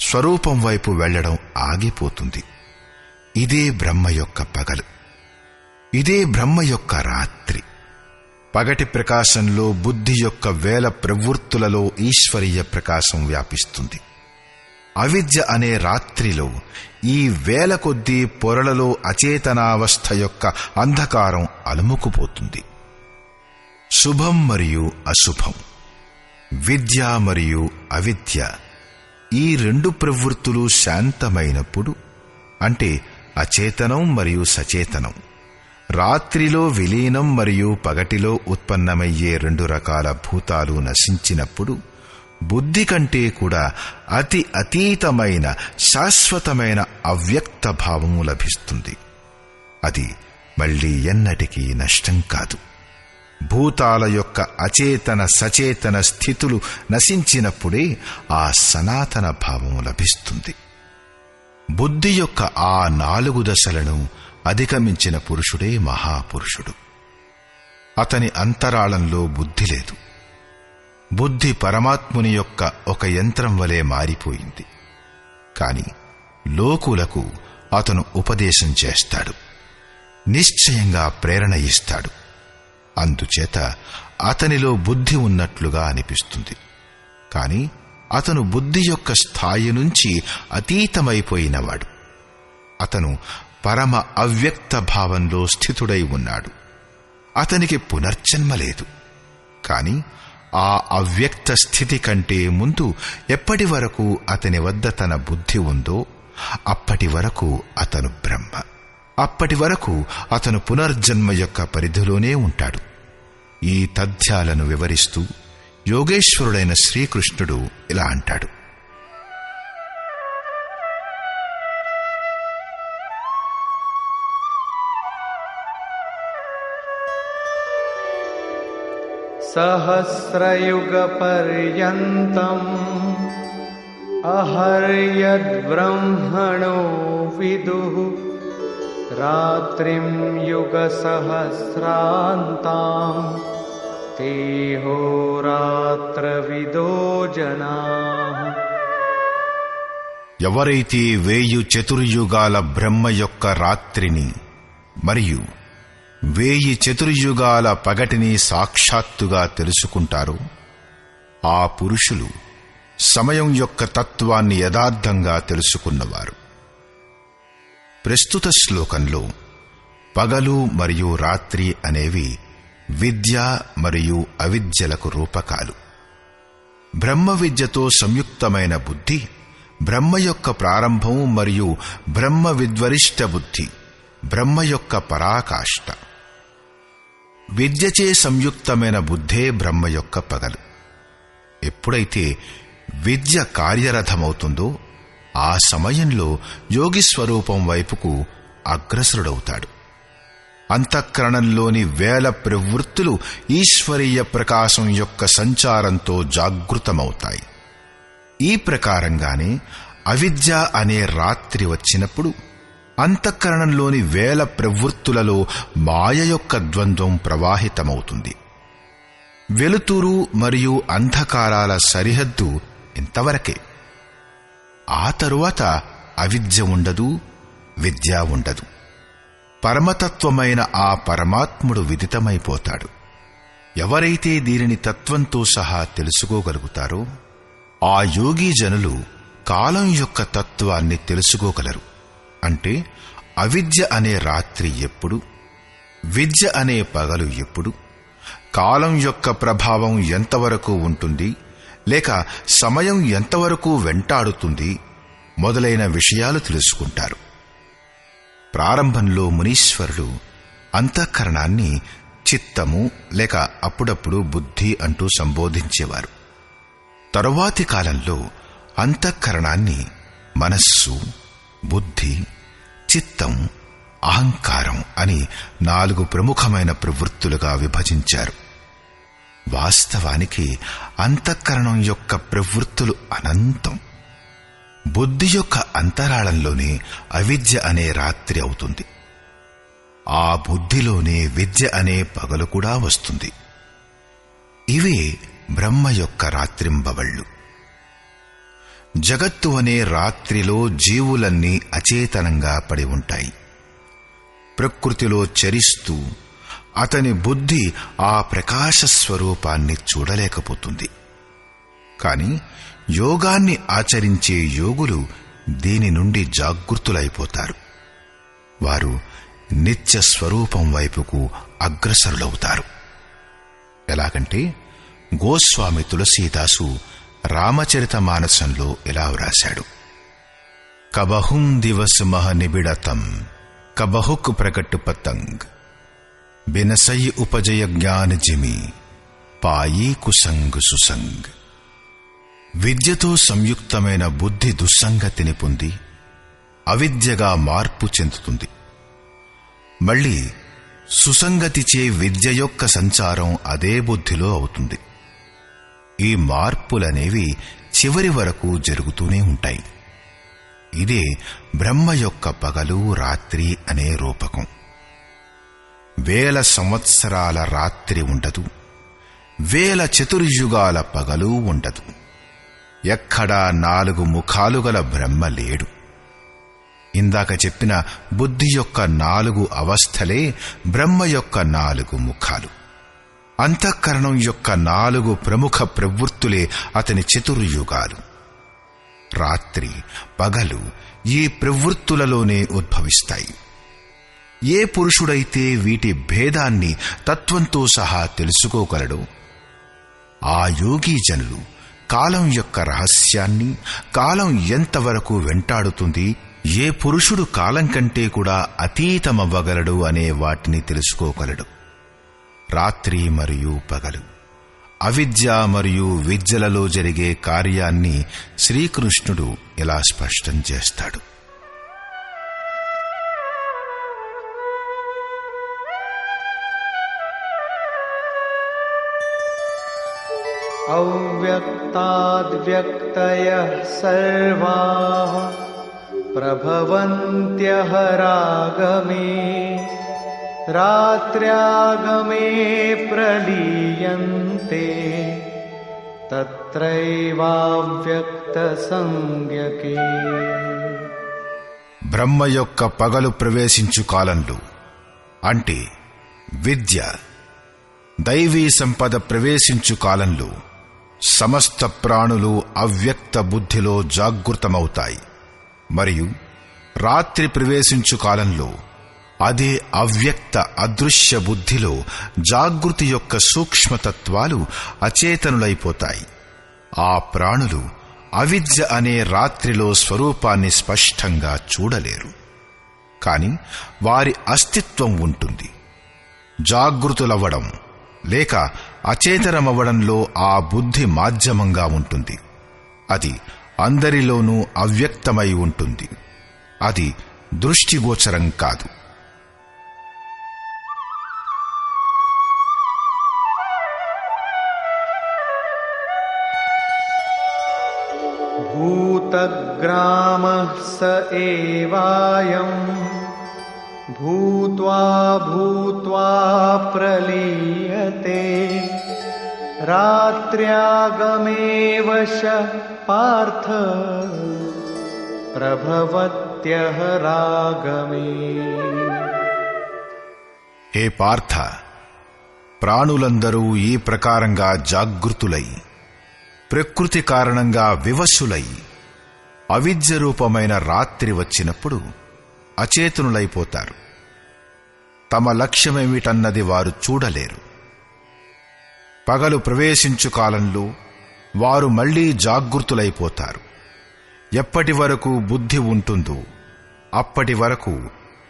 స్వరూపం వైపు వెళ్లడం ఆగిపోతుంది. ఇదే బ్రహ్మ యొక్క పగలు, ఇదే బ్రహ్మ యొక్క రాత్రి. పగటి ప్రకాశంలో బుద్ధి యొక్క వేల ప్రవృత్తులలో ఈశ్వరీయ ప్రకాశం వ్యాపిస్తుంది. అవిద్య అనే రాత్రిలో ఈ వేల కొద్దీ పొరలలో అచేతనావస్థ యొక్క అంధకారం అలుముకుపోతుంది. శుభం మరియు అశుభం, విద్య మరియు అవిద్య, ఈ రెండు ప్రవృత్తులు శాంతమైనప్పుడు, అంటే అచేతనం మరియు సచేతనం, రాత్రిలో విలీనం మరియు పగటిలో ఉత్పన్నమయ్యే రెండు రకాల భూతాలు నశించినప్పుడు బుద్ధి కంటే కూడా అతి అతీతమైన శాశ్వతమైన అవ్యక్త భావము లభిస్తుంది. అది మళ్లీ ఎన్నటికీ నష్టం కాదు. భూతాల యొక్క అచేతన సచేతన స్థితులు నశించినప్పుడే ఆ సనాతన భావము లభిస్తుంది. బుద్ధి యొక్క ఆ 4 దశలను అధిగమించిన పురుషుడే మహాపురుషుడు. అతని అంతరాళంలో బుద్ధి లేదు. బుద్ధి పరమాత్ముని యొక్క ఒక యంత్రం వలె మారిపోయింది. కాని లోకులకు అతను ఉపదేశం చేస్తాడు, నిశ్చయంగా ప్రేరణ ఇస్తాడు. అందుచేత అతనిలో బుద్ధి ఉన్నట్లుగా అనిపిస్తుంది. కాని అతను బుద్ధి యొక్క స్థాయి నుంచి అతీతమైపోయినవాడు. అతను పరమ అవ్యక్త భావంలో స్థితుడై ఉన్నాడు. అతనికి పునర్జన్మ లేదు. కాని ఆ అవ్యక్త స్థితి కంటే ముందు ఎప్పటి వరకు అతని వద్ద తన బుద్ధి ఉందో అప్పటి వరకు అతను బ్రహ్మ. అప్పటి వరకు అతను పునర్జన్మ యొక్క పరిధిలోనే ఉంటాడు. ఈ తథ్యాలను వివరిస్తూ యోగేశ్వరుడైన శ్రీకృష్ణుడు ఇలా అంటాడు: సహస్రయుగపర్యంతం అహర్యద్బ్రహ్మణో విదుః రాత్రిం యుగసహస్రాంతాం తేహోరాత్రవిదో జనాః. ఎవరైతే 1000 చతుర్యుగాల బ్రహ్మ యొక్క రాత్రిని మరియు 1000 చతుర్యుగాల పగటిని సాక్షాత్తుగా తెలుసుకుంటారో ఆ పురుషులు సమయం యొక్క తత్వాన్ని యథార్థంగా తెలుసుకున్నవారు. ప్రస్తుత శ్లోకంలో పగలు మరియు రాత్రి అనేవి విద్య మరియు అవిద్యలకు రూపకాలు. బ్రహ్మ విద్యతో సంయుక్తమైన బుద్ధి బ్రహ్మ యొక్క ప్రారంభం మరియు బ్రహ్మ విద్వరిష్ట బుద్ధి బ్రహ్మ యొక్క పరాకాష్ఠ. విద్యచే సంయుక్తమైన బుద్ధే బ్రహ్మ యొక్క పగలు. ఎప్పుడైతే విద్య కార్యరథమవుతుందో ఆ సమయంలో యోగి స్వరూపం వైపుకు అగ్రసరుడవుతాడు. అంతఃకరణంలోని వేల ప్రవృత్తులు ఈశ్వరీయ ప్రకాశం యొక్క సంచారంతో జాగృతమవుతాయి. ఈ ప్రకారంగానే అవిద్య అనే రాత్రి వచ్చినప్పుడు అంతఃకరణంలోని వేల ప్రవృత్తులలో మాయ యొక్క ద్వంద్వం ప్రవాహితమవుతుంది. వెలుతురు మరియు అంధకారాల సరిహద్దు ఇంతవరకే. ఆ తరువాత అవిద్య ఉండదు, విద్య ఉండదు. పరమతత్వమైన ఆ పరమాత్ముడు విదితమైపోతాడు. ఎవరైతే దీనిని తత్వంతో సహా తెలుసుకోగలుగుతారో ఆ యోగీ జనులు కాలం యొక్క తత్వాన్ని తెలుసుకోగలరు. అంటే అవిద్య అనే రాత్రి ఎప్పుడు, విద్య అనే పగలు ఎప్పుడు, కాలం యొక్క ప్రభావం ఎంతవరకు ఉంటుంది, లేక సమయం ఎంతవరకు వెంటాడుతుంది మొదలైన విషయాలు తెలుసుకుంటారు. ప్రారంభంలో మునీశ్వరులు అంతఃకరణాన్ని చిత్తము లేక అప్పుడప్పుడు బుద్ధి అంటూ సంబోధించేవారు. తరువాతి కాలంలో అంతఃకరణాన్ని మనస్సు, బుద్ధి, చిత్తం, అహంకారం అని 4 ప్రముఖమైన ప్రవృత్తులుగా విభజించారు. వాస్తవానికి అంతఃకరణం యొక్క ప్రవృత్తులు అనంతం. బుద్ధి యొక్క అంతరాళంలోనే అవిద్య అనే రాత్రి అవుతుంది. ఆ బుద్ధిలోనే విద్య అనే పగలు కూడా వస్తుంది. ఇవే బ్రహ్మ యొక్క రాత్రింబవళ్ళు. జగత్తు అనే రాత్రిలో జీవులన్నీ అచేతనంగా పడి ఉంటాయి. ప్రకృతిలో చరిస్తూ అతని బుద్ధి ఆ ప్రకాశ స్వరూపాన్ని చూడలేకపోతుంది. కాని యోగాన్ని ఆచరించే యోగులు దీని నుండి జాగృతులైపోతారు. వారు నిత్య స్వరూపం వైపుకు అగ్రసరులవుతారు. ఎలాగంటే గోస్వామి తులసీదాసు రామచరితమానసంలో ఇలా వ్రాశాడు: కబహుం దివస్ మహ నిబిడతం కబహుక్ ప్రకట్ పతంగ్ బినసై ఉపజయ జ్ఞాన జిమి పాయి కుసంగ్ సుసంగ్. విద్యతో సంయుక్తమైన బుద్ధి దుస్సంగతిని పొంది అవిద్యగా మార్పు చెందుతుంది. మళ్లీ సుసంగతిచే విద్య యొక్క సంచారం అదే బుద్ధిలో అవుతుంది. ఈ మార్పులనేవి చివరి వరకు జరుగుతూనే ఉంటాయి. ఇదే బ్రహ్మ యొక్క పగలు రాత్రి అనే రూపకం. 1000 సంవత్సరాల రాత్రి ఉండదు, 1000 చతుర్యుగాల పగలు ఉండదు. ఎక్కడా 4 ముఖాలు గల బ్రహ్మ లేడు. ఇందాక చెప్పిన బుద్ధి యొక్క 4 అవస్థలే బ్రహ్మ యొక్క 4 ముఖాలు. అంతఃకరణం యొక్క 4 ప్రముఖ ప్రవృత్తులే అతని చతుర్యుగాలు. రాత్రి పగలు ఈ ప్రవృత్తులలోనే ఉద్భవిస్తాయి. ఏ పురుషుడైతే వీటి భేదాన్ని తత్వంతో సహా తెలుసుకోగలడో ఆ యోగీ జనులు కాలం యొక్క రహస్యాన్ని, కాలం ఎంతవరకు వెంటాడుతుంది, ఏ పురుషుడు కాలం కంటే కూడా అతీతమవ్వగలడు అనే వాటిని తెలుసుకోగలడు. రాత్రి మరియు పగలు, అవిద్య మరియు విద్యలలో జరిగే కార్యాన్ని శ్రీకృష్ణుడు ఇలా స్పష్టం చేస్తాడు: అవ్యక్తాద్వ్యక్తయః సర్వాః ప్రభవంత్యః రాగమే రాత్ర్యాగమే ప్రలీయంతే తత్రైవావ్యక్త సంజ్ఞకే. బ్రహ్మ యొక్క పగలు ప్రవేశించు కాలంలో, అంటే విద్య, దైవీ సంపద ప్రవేశించు కాలంలో సమస్త ప్రాణులు అవ్యక్త బుద్ధిలో జాగృతమవుతాయి. మరియు రాత్రి ప్రవేశించు కాలంలో అదే అవ్యక్త అదృశ్య బుద్ధిలో జాగృతి యొక్క సూక్ష్మతత్వాలు అచేతనులైపోతాయి. ఆ ప్రాణులు అవిద్య అనే రాత్రిలో స్వరూపాన్ని స్పష్టంగా చూడలేరు. కాని వారి అస్తిత్వం ఉంటుంది. జాగృతులవ్వడం లేక అచేతనమవ్వడంలో ఆ బుద్ధి మాధ్యమంగా ఉంటుంది. అది అందరిలోనూ అవ్యక్తమై ఉంటుంది. అది దృష్టిగోచరం కాదు. భూతగ్రామః స ఏవాయం భూత్వా భూత్వా ప్రలీయతే రాత్ర్యాగమేవ శ పార్థ ప్రభవత్యః రాగమే. హే పార్థ, ప్రాణులందరూ ఈ ప్రకారంగా జాగృతులై ప్రకృతి కారణంగా వివశులై అవిద్య రూపమైన రాత్రి వచ్చినప్పుడు అచేతనులైపోతారు. తమ లక్ష్యమేమిటన్నది వారు చూడలేరు. పగలు ప్రవేశించు కాలంలో వారు మళ్లీ జాగృతులైపోతారు. ఎప్పటి వరకు బుద్ధి ఉంటుందో అప్పటి వరకు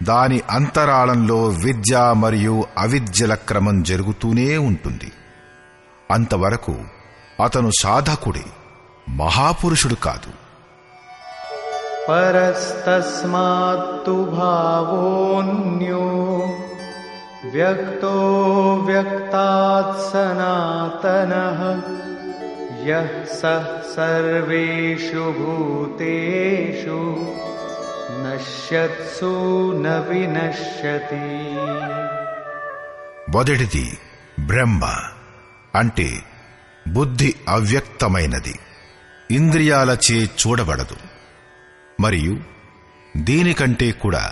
దాని అంతరాళంలో విద్య మరియు అవిద్యల క్రమం జరుగుతూనే ఉంటుంది. అంతవరకు అతను సాధకుడే, మహాపురుషుడు కాదు. परस्तस्मात्तु भावोऽन्यो व्यक्तो व्यक्तात् सनातनः यः सः सर्वेषु भूतेषु నశ్యత్సు న వినశ్యతి. మొదటిది బ్రహ్మ అంటే బుద్ధి అవ్యక్తమైనది, ఇంద్రియాలచే చూడబడదు. మరియు దీనికంటే కూడా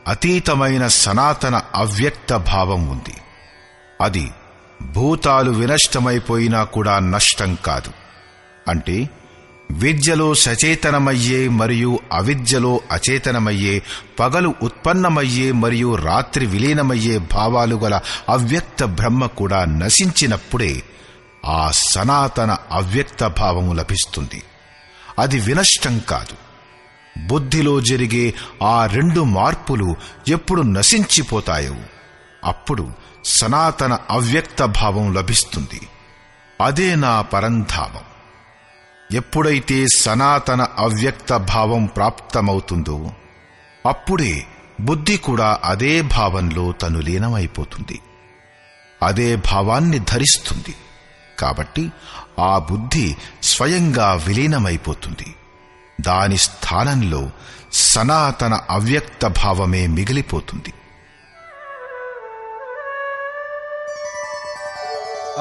అతీతమైన సనాతన అవ్యక్త భావం ఉంది. అది భూతాలు వినష్టమైపోయినా కూడా నష్టం కాదు. అంటే విద్యలో సచేతనమయ్యే మరియు అవిద్యలో అచేతనమయ్యే, పగలు ఉత్పన్నమయ్యే మరియు రాత్రి విలీనమయ్యే భావాలు గల అవ్యక్త బ్రహ్మ కూడా నశించినప్పుడే ఆ సనాతన అవ్యక్త భావము లభిస్తుంది. అది వినష్టం కాదు. బుద్ధిలో జరిగే ఆ రెండు మార్పులు ఎప్పుడు నశించిపోతాయో అప్పుడు సనాతన అవ్యక్త భావం లభిస్తుంది. అదే నా పరంధామం. ఎప్పుడైతే సనాతన అవ్యక్త భావం ప్రాప్తమవుతుందో అప్పుడే బుద్ధి కూడా అదే భావంలో తను లీనమైపోతుంది, అదే భావాన్ని ధరిస్తుంది. కాబట్టి ఆ బుద్ధి స్వయంగా విలీనమైపోతుంది. దాని స్థానంలో సనాతన అవ్యక్త భావమే మిగిలిపోతుంది.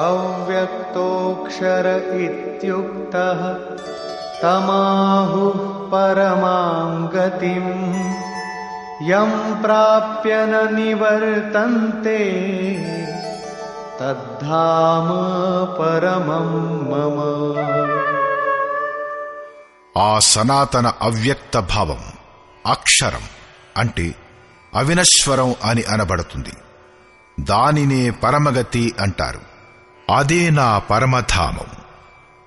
అవ్యక్తోక్షర ఇత్యుక్తః తమాహుః పరమాం గతిం యం ప్రాప్య న నివర్తంతే తద్ధామ పరమం మమ. ఆ సనాతన అవ్యక్త భావం అక్షరం అంటే అవినశ్వరం అని అనబడుతుంది. దానినే పరమగతి అంటారు. అదే నా పరమధామం.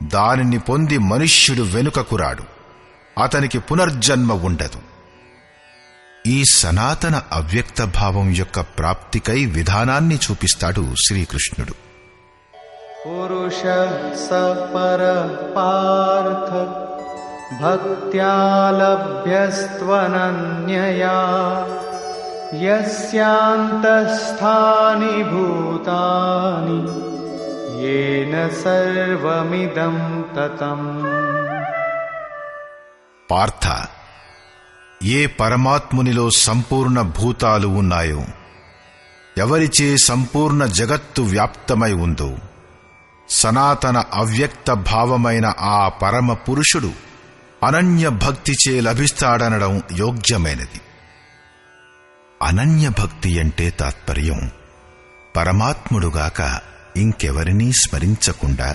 దానిని పొంది మనుష్యుడు వెనుకకు రాడు, అతనికి పునర్జన్మ ఉండదు. ఈ సనాతన అవ్యక్త భావం యొక్క ప్రాప్తికై విధానాన్ని చూపిస్తాడు శ్రీకృష్ణుడు. పురుషః స పరః పార్థ భక్త్యా లభ్యస్త్వనన్యయా యస్యాంతస్థాని భూతాని యేన సర్వమిదం తతం. పార్థ, ఏ పరమాత్మునిలో సంపూర్ణ భూతాలు ఉన్నాయో, ఎవరిచే సంపూర్ణ జగత్తు వ్యాప్తమై ఉందో, సనాతన అవ్యక్త భావమైన ఆ పరమ పురుషుడు అనన్య భక్తిచే లభిస్తాడనడం యోగ్యమైనది. అనన్య భక్తి అంటే తాత్పర్యం పరమాత్ముడుగాక ఇంకెవరినీ స్మరించకుండా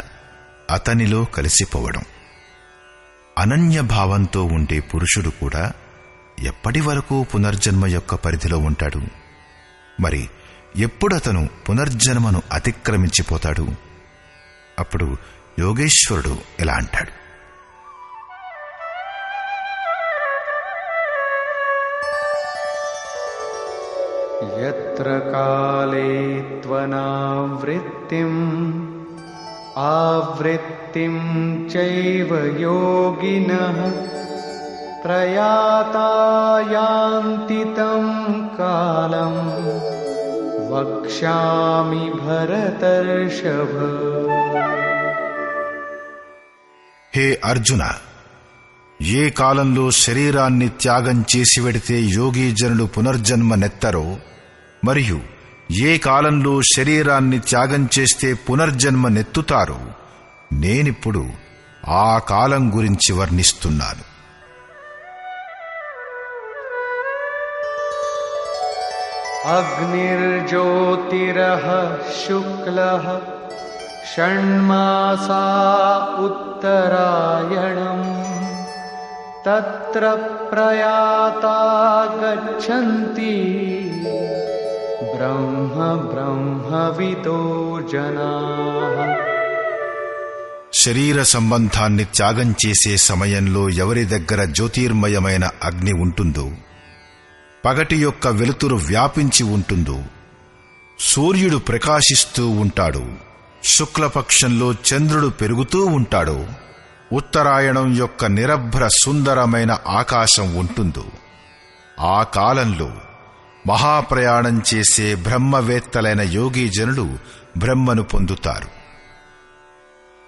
అతనిలో కలిసిపోవడం. అనన్య భావంతో ఉండే పురుషుడు కూడా ఎప్పటి వరకు పునర్జన్మ యొక్క పరిధిలో ఉంటాడు? మరి ఎప్పుడతను పునర్జన్మను అతిక్రమించిపోతాడు? అప్పుడు యోగేశ్వరుడు ఇలా అంటాడు: యత్ర కాలే త్వనావృత్తిం ఆవృత్తిం చైవ యోగినః ప్రయాతా యాంతి తం కాలం వక్ష్యామి భరతర్షభ. హే అర్జున, ఏ కాలంలో శరీరాన్ని త్యాగం చేసి వెడితే యోగీజనులు పునర్జన్మనెత్తరో, మరియు ఏ కాలంలో శరీరాన్ని త్యాగం చేస్తే పునర్జన్మనెత్తుతారో నేనిప్పుడు ఆ కాలం గురించి వర్ణిస్తున్నాను. అగ్నిర్జ్యోతిరః శుక్లః షణ్మాసా ఉత్తరాయణం తత్ర ప్రయాతా గచ్చంతి బ్రహ్మ బ్రహ్మవిదో జనాః. శరీర సంబంధాన్ని త్యాగం చేసే సమయంలో ఎవరి దగ్గర జ్యోతిర్మయమైన అగ్ని ఉంటుందో, పగటి యొక్క వెలుతురు వ్యాపించి ఉంటుందో, సూర్యుడు ప్రకాశిస్తూ ఉంటాడు, శుక్లపక్షంలో చంద్రుడు పెరుగుతూ ఉంటాడో, ఉత్తరాయణం యొక్క నిరభ్ర సుందరమైన ఆకాశం ఉంటుందో ఆ కాలంలో మహాప్రయాణం చేసే బ్రహ్మవేత్తలైన యోగీజనులు బ్రహ్మను పొందుతారు.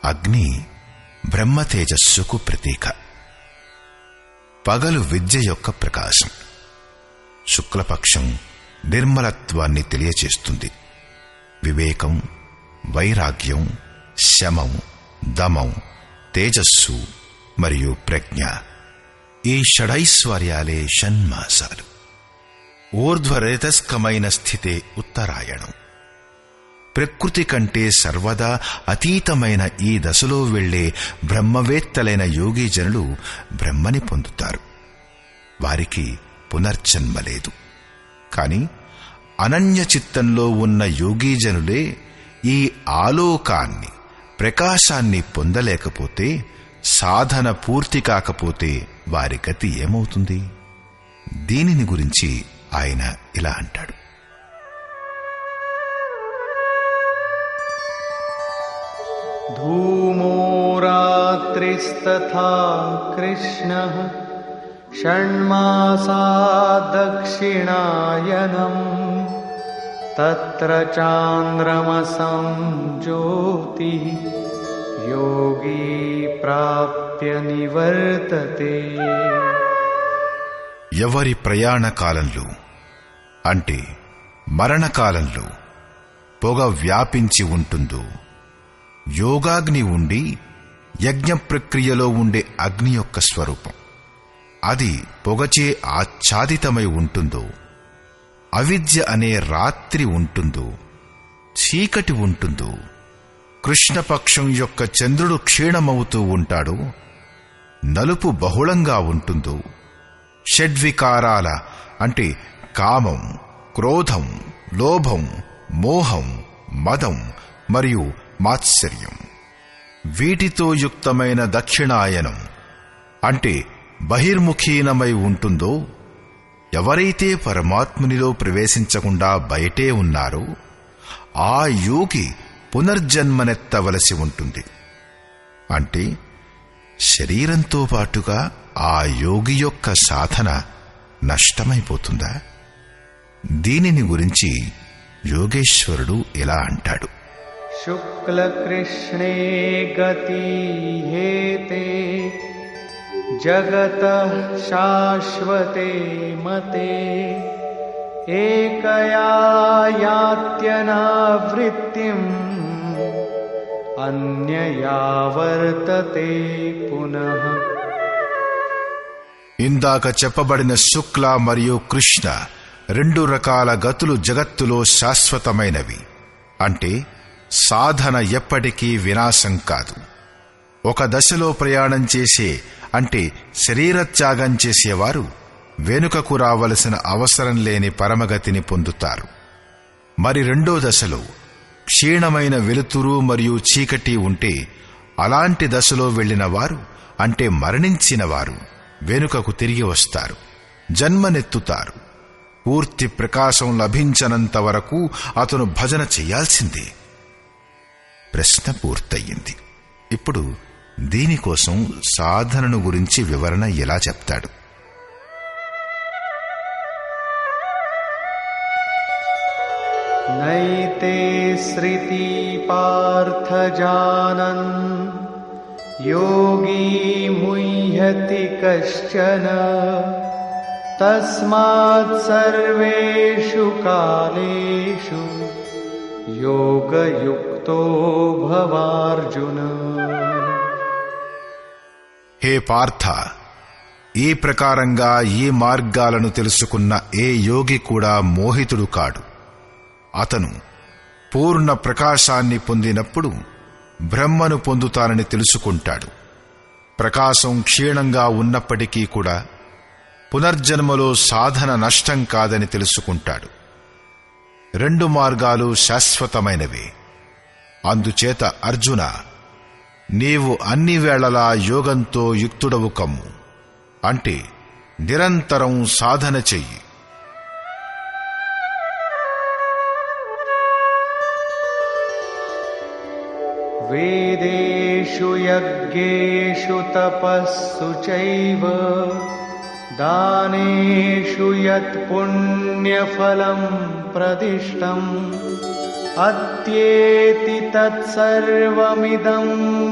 అగ్ని బ్రహ్మ తేజస్సుకు ప్రతీక. పగలు విద్య యొక్క ప్రకాశం, శుక్లపక్షం నిర్మలత్వాన్ని తెలియచేస్తుంది. వివేకం, వైరాగ్యం, శమం, దమం, తేజస్సు మరియు ప్రజ్ఞ, ఈ షడైశ్వర్యాలే షణ్మాసాలు. ఊర్ధ్వరేతస్కమైన స్థితే ఉత్తరాయణం. ప్రకృతి కంటే సర్వదా అతీతమైన ఈ దశలో వెళ్లే బ్రహ్మవేత్తలైన యోగీజనులు బ్రహ్మని పొందుతారు. వారికి పునర్జన్మ లేదు. కాని అనన్య చిత్తంలో ఉన్న యోగీజనులే ఈ ఆలోకాన్ని, ప్రకాశాన్ని పొందలేకపోతే, సాధన పూర్తి కాకపోతే వారి గతి ఏమవుతుంది? దీనిని గురించి ఆయన ఇలా అంటాడు. ధూమో రాత్రిస్తథా కృష్ణః షణ్మాసా దక్షిణాయనం తత్ర చాంద్రమసం జ్యోతి యోగి ప్రాప్య నివర్తతే. ఎవరి ప్రయాణ కాలంలో అంటే మరణకాలంలో పొగ వ్యాపించి ఉంటుందో, యోగాగ్ని ఉండి యజ్ఞ ప్రక్రియలో ఉండే అగ్ని యొక్క స్వరూపం అది పొగచే ఆచ్ఛాదితమై ఉంటుందో, అవిద్య అనే రాత్రి ఉంటుందో, చీకటి ఉంటుందో, కృష్ణపక్షం యొక్క చంద్రుడు క్షీణమవుతూ ఉంటాడో, నలుపు బహుళంగా ఉంటుందో, షడ్వికారాల అంటే కామం, క్రోధం, లోభం, మోహం, మదం మరియు మాత్సర్యం వీటితో యుక్తమైన దక్షిణాయనం అంటే బహిర్ముఖీనమై ఉంటుందో, ఎవరైతే పరమాత్మునిలో ప్రవేశించకుండా బయటే ఉన్నారో ఆ యోగి పునర్జన్మనెత్తవలసి ఉంటుంది. అంటే శరీరంతో పాటుగా ఆ యోగి యొక్క సాధన నష్టమైపోతుందా? దీనిని గురించి యోగేశ్వరుడు ఇలా అంటాడు. శుక్లకృష్ణే గతి హేతే జగతః శాశ్వతే మతే ఏకయా యాత్యనావృత్తిం అన్యయా వర్తతే పునః. ఇందాక చెప్పబడిన శుక్ల మరియు కృష్ణ రెండు రకాల గతులు జగత్తులో శాశ్వతమైనవి. అంటే సాధన ఎప్పటికీ వినాశం కాదు. ఒక దశలో ప్రయాణం చేసే అంటే శరీరత్యాగం చేసేవారు వెనుకకు రావలసిన అవసరం లేని పరమగతిని పొందుతారు. మరి రెండో దశలో క్షీణమైన వెలుతురు మరియు చీకటి ఉంటే అలాంటి దశలో వెళ్లిన వారు అంటే మరణించిన వారు వెనుకకు తిరిగి వస్తారు, జన్మనెత్తుతారు. పూర్తి ప్రకాశం లభించనంత వరకు అతను భజన చెయ్యాల్సిందే. ప్రశ్న పూర్తయింది. ఇప్పుడు దీనికోసం సాధనను గురించి వివరణ ఎలా చెప్తాడు? నైతే శ్రుతి పార్థ జానన్ యోగీ ముహ్యతి కశ్చన తస్మాత్ సర్వేషు కాలేషు యోగయుక్తో భవార్జున. హే పార్థ, ఈ ప్రకారంగా ఈ మార్గాలను తెలుసుకున్న ఏ యోగి కూడా మోహితుడు కాడు. అతను పూర్ణ ప్రకాశాన్ని పొందినప్పుడు బ్రహ్మను పొందుతానని తెలుసుకుంటాడు. ప్రకాశం క్షీణంగా ఉన్నప్పటికీ కూడా పునర్జన్మలో సాధన నష్టం కాదని తెలుసుకుంటాడు. రెండు మార్గాలు శాశ్వతమైనవే. అందుచేత అర్జున, నీవు అన్ని వేళలా యోగంతో యుక్తుడవు కమ్ము. అంటే నిరంతరం సాధన చెయ్యి. वेदेषु यज्ञेषु तपस्सु चैव दानेषु यत् पुण्यफलं प्रदिष्टम् अत्येति तत्सर्वमिदं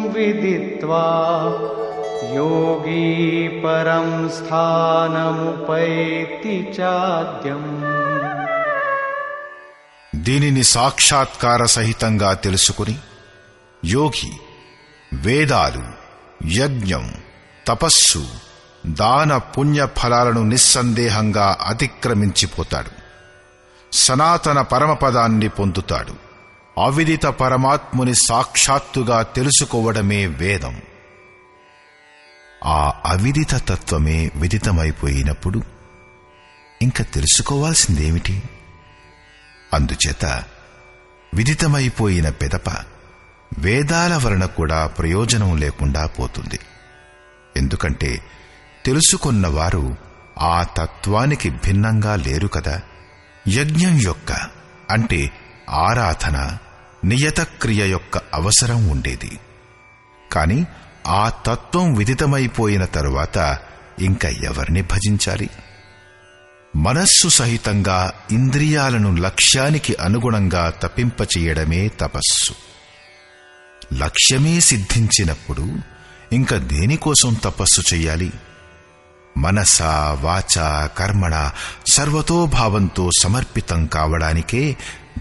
विदित्वा योगी परं स्थानमुपैति चाद्यम्. దీనిని సాక్షాత్కార సహితంగా తెలుసుకుని యోగి వేదాలు, యజ్ఞం, తపస్సు, దాన పుణ్య ఫలాలను నిస్సందేహంగా అతిక్రమించిపోతాడు. సనాతన పరమపదాన్ని పొందుతాడు. అవిదిత పరమాత్ముని సాక్షాత్తుగా తెలుసుకోవడమే వేదం. ఆ అవిదిత తత్వమే విదితమైపోయినప్పుడు ఇంక తెలుసుకోవాల్సిందేమిటి? అందుచేత విదితమైపోయిన పెదప వేదాల వలన కూడా ప్రయోజనం లేకుండా పోతుంది. ఎందుకంటే తెలుసుకున్నవారు ఆ తత్వానికి భిన్నంగా లేరు కదా. యజ్ఞం యొక్క అంటే ఆరాధన, నియత క్రియ యొక్క అవసరం ఉండేది. కాని ఆ తత్వం విదితమైపోయిన తరువాత ఇంక ఎవరిని భజించాలి? మనస్సు సహితంగా ఇంద్రియాలను లక్ష్యానికి అనుగుణంగా తపింపచేయడమే తపస్సు. లక్ష్యమే సిద్ధించినప్పుడు ఇంక దేనికోసం తపస్సు చెయ్యాలి? మనస, వాచ, కర్మణ సర్వతోభావంతో సమర్పితం కావడానికే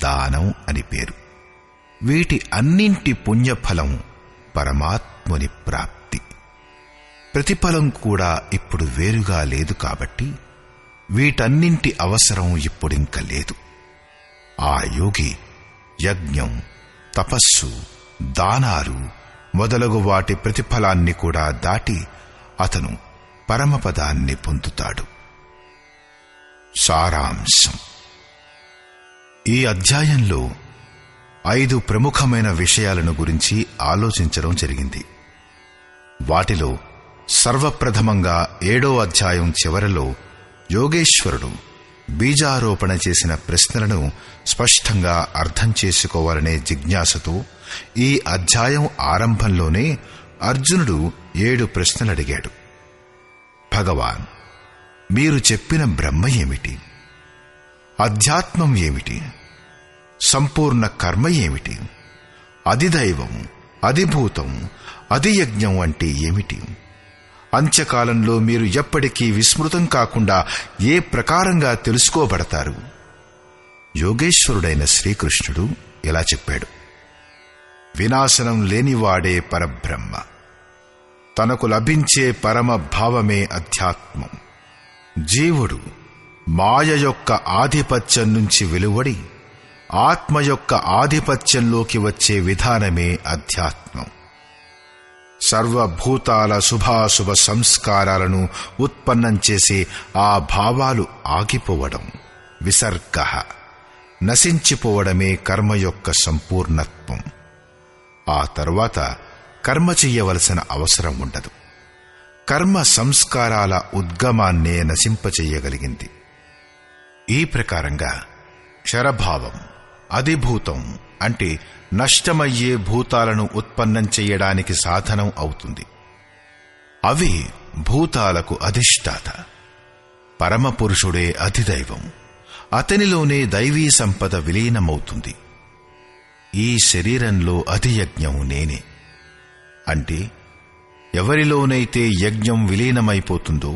దానం అని పేరు. వీటి అన్నింటి పుణ్యఫలం పరమాత్ముని ప్రాప్తి. ప్రతిఫలం కూడా ఇప్పుడు వేరుగా లేదు కాబట్టి వీటన్నింటి అవసరం ఇప్పుడింక లేదు. ఆ యోగి యజ్ఞం, తపస్సు, దానాలు మొదలగు వాటి ప్రతిఫలాన్ని కూడా దాటి అతను పరమపదాన్ని పొందుతాడు. సారాంశం: ఈ అధ్యాయంలో 5 ప్రముఖమైన విషయాలను గురించి ఆలోచించడం జరిగింది. వాటిలో సర్వప్రథమంగా 7వ అధ్యాయం చివరలో యోగేశ్వరుడు బీజారోపణ చేసిన ప్రశ్నలను స్పష్టంగా అర్థం చేసుకోవాలనే జిజ్ఞాసతో ఈ అధ్యాయం ఆరంభంలోనే అర్జునుడు 7 ప్రశ్నలడిగాడు. భగవాన్, మీరు చెప్పిన బ్రహ్మ ఏమిటి? అధ్యాత్మం ఏమిటి? సంపూర్ణ కర్మ ఏమిటి? అధిదైవం, అధిభూతం, అధియజ్ఞం అంటే ఏమిటి? అంత్యకాలంలో మీరు ఎప్పటికీ విస్మృతం కాకుండా ఏ ప్రకారంగా తెలుసుకోబడతారు? యోగేశ్వరుడైన శ్రీకృష్ణుడు ఇలా చెప్పాడు: వినాశనం లేనివాడే పరబ్రహ్మ. తనకు లభించే పరమ భావమే అధ్యాత్మం. జీవుడు మాయ యొక్క ఆధిపత్యం నుంచి వెలువడి ఆత్మ యొక్క ఆధిపత్యంలోకి వచ్చే విధానమే అధ్యాత్మం. సర్వభూతాల శుభాశుభ సంస్కారాలను ఉత్పన్నం చేసే ఆ భావాలు ఆగిపోవడం, విసర్గ, నశించిపోవడమే కర్మ యొక్క సంపూర్ణత్వం. ఆ తరువాత కర్మ చెయ్యవలసిన అవసరం ఉండదు. కర్మ సంస్కారాల ఉద్గమాన్నే నశింపచెయ్యగలిగింది. ఈ ప్రకారంగా క్షరభావం, అధిభూతం అంటే నష్టమయ్యే భూతాలను ఉత్పన్నం చెయ్యడానికి సాధనం అవుతుంది. అవి భూతాలకు అధిష్టాత. పరమపురుషుడే అధిదైవం. అతనిలోనే దైవీ సంపద విలీనమవుతుంది. ఈ శరీరంలో అధియజ్ఞం నేనే. అంటే ఎవరిలోనైతే యజ్ఞం విలీనమైపోతుందో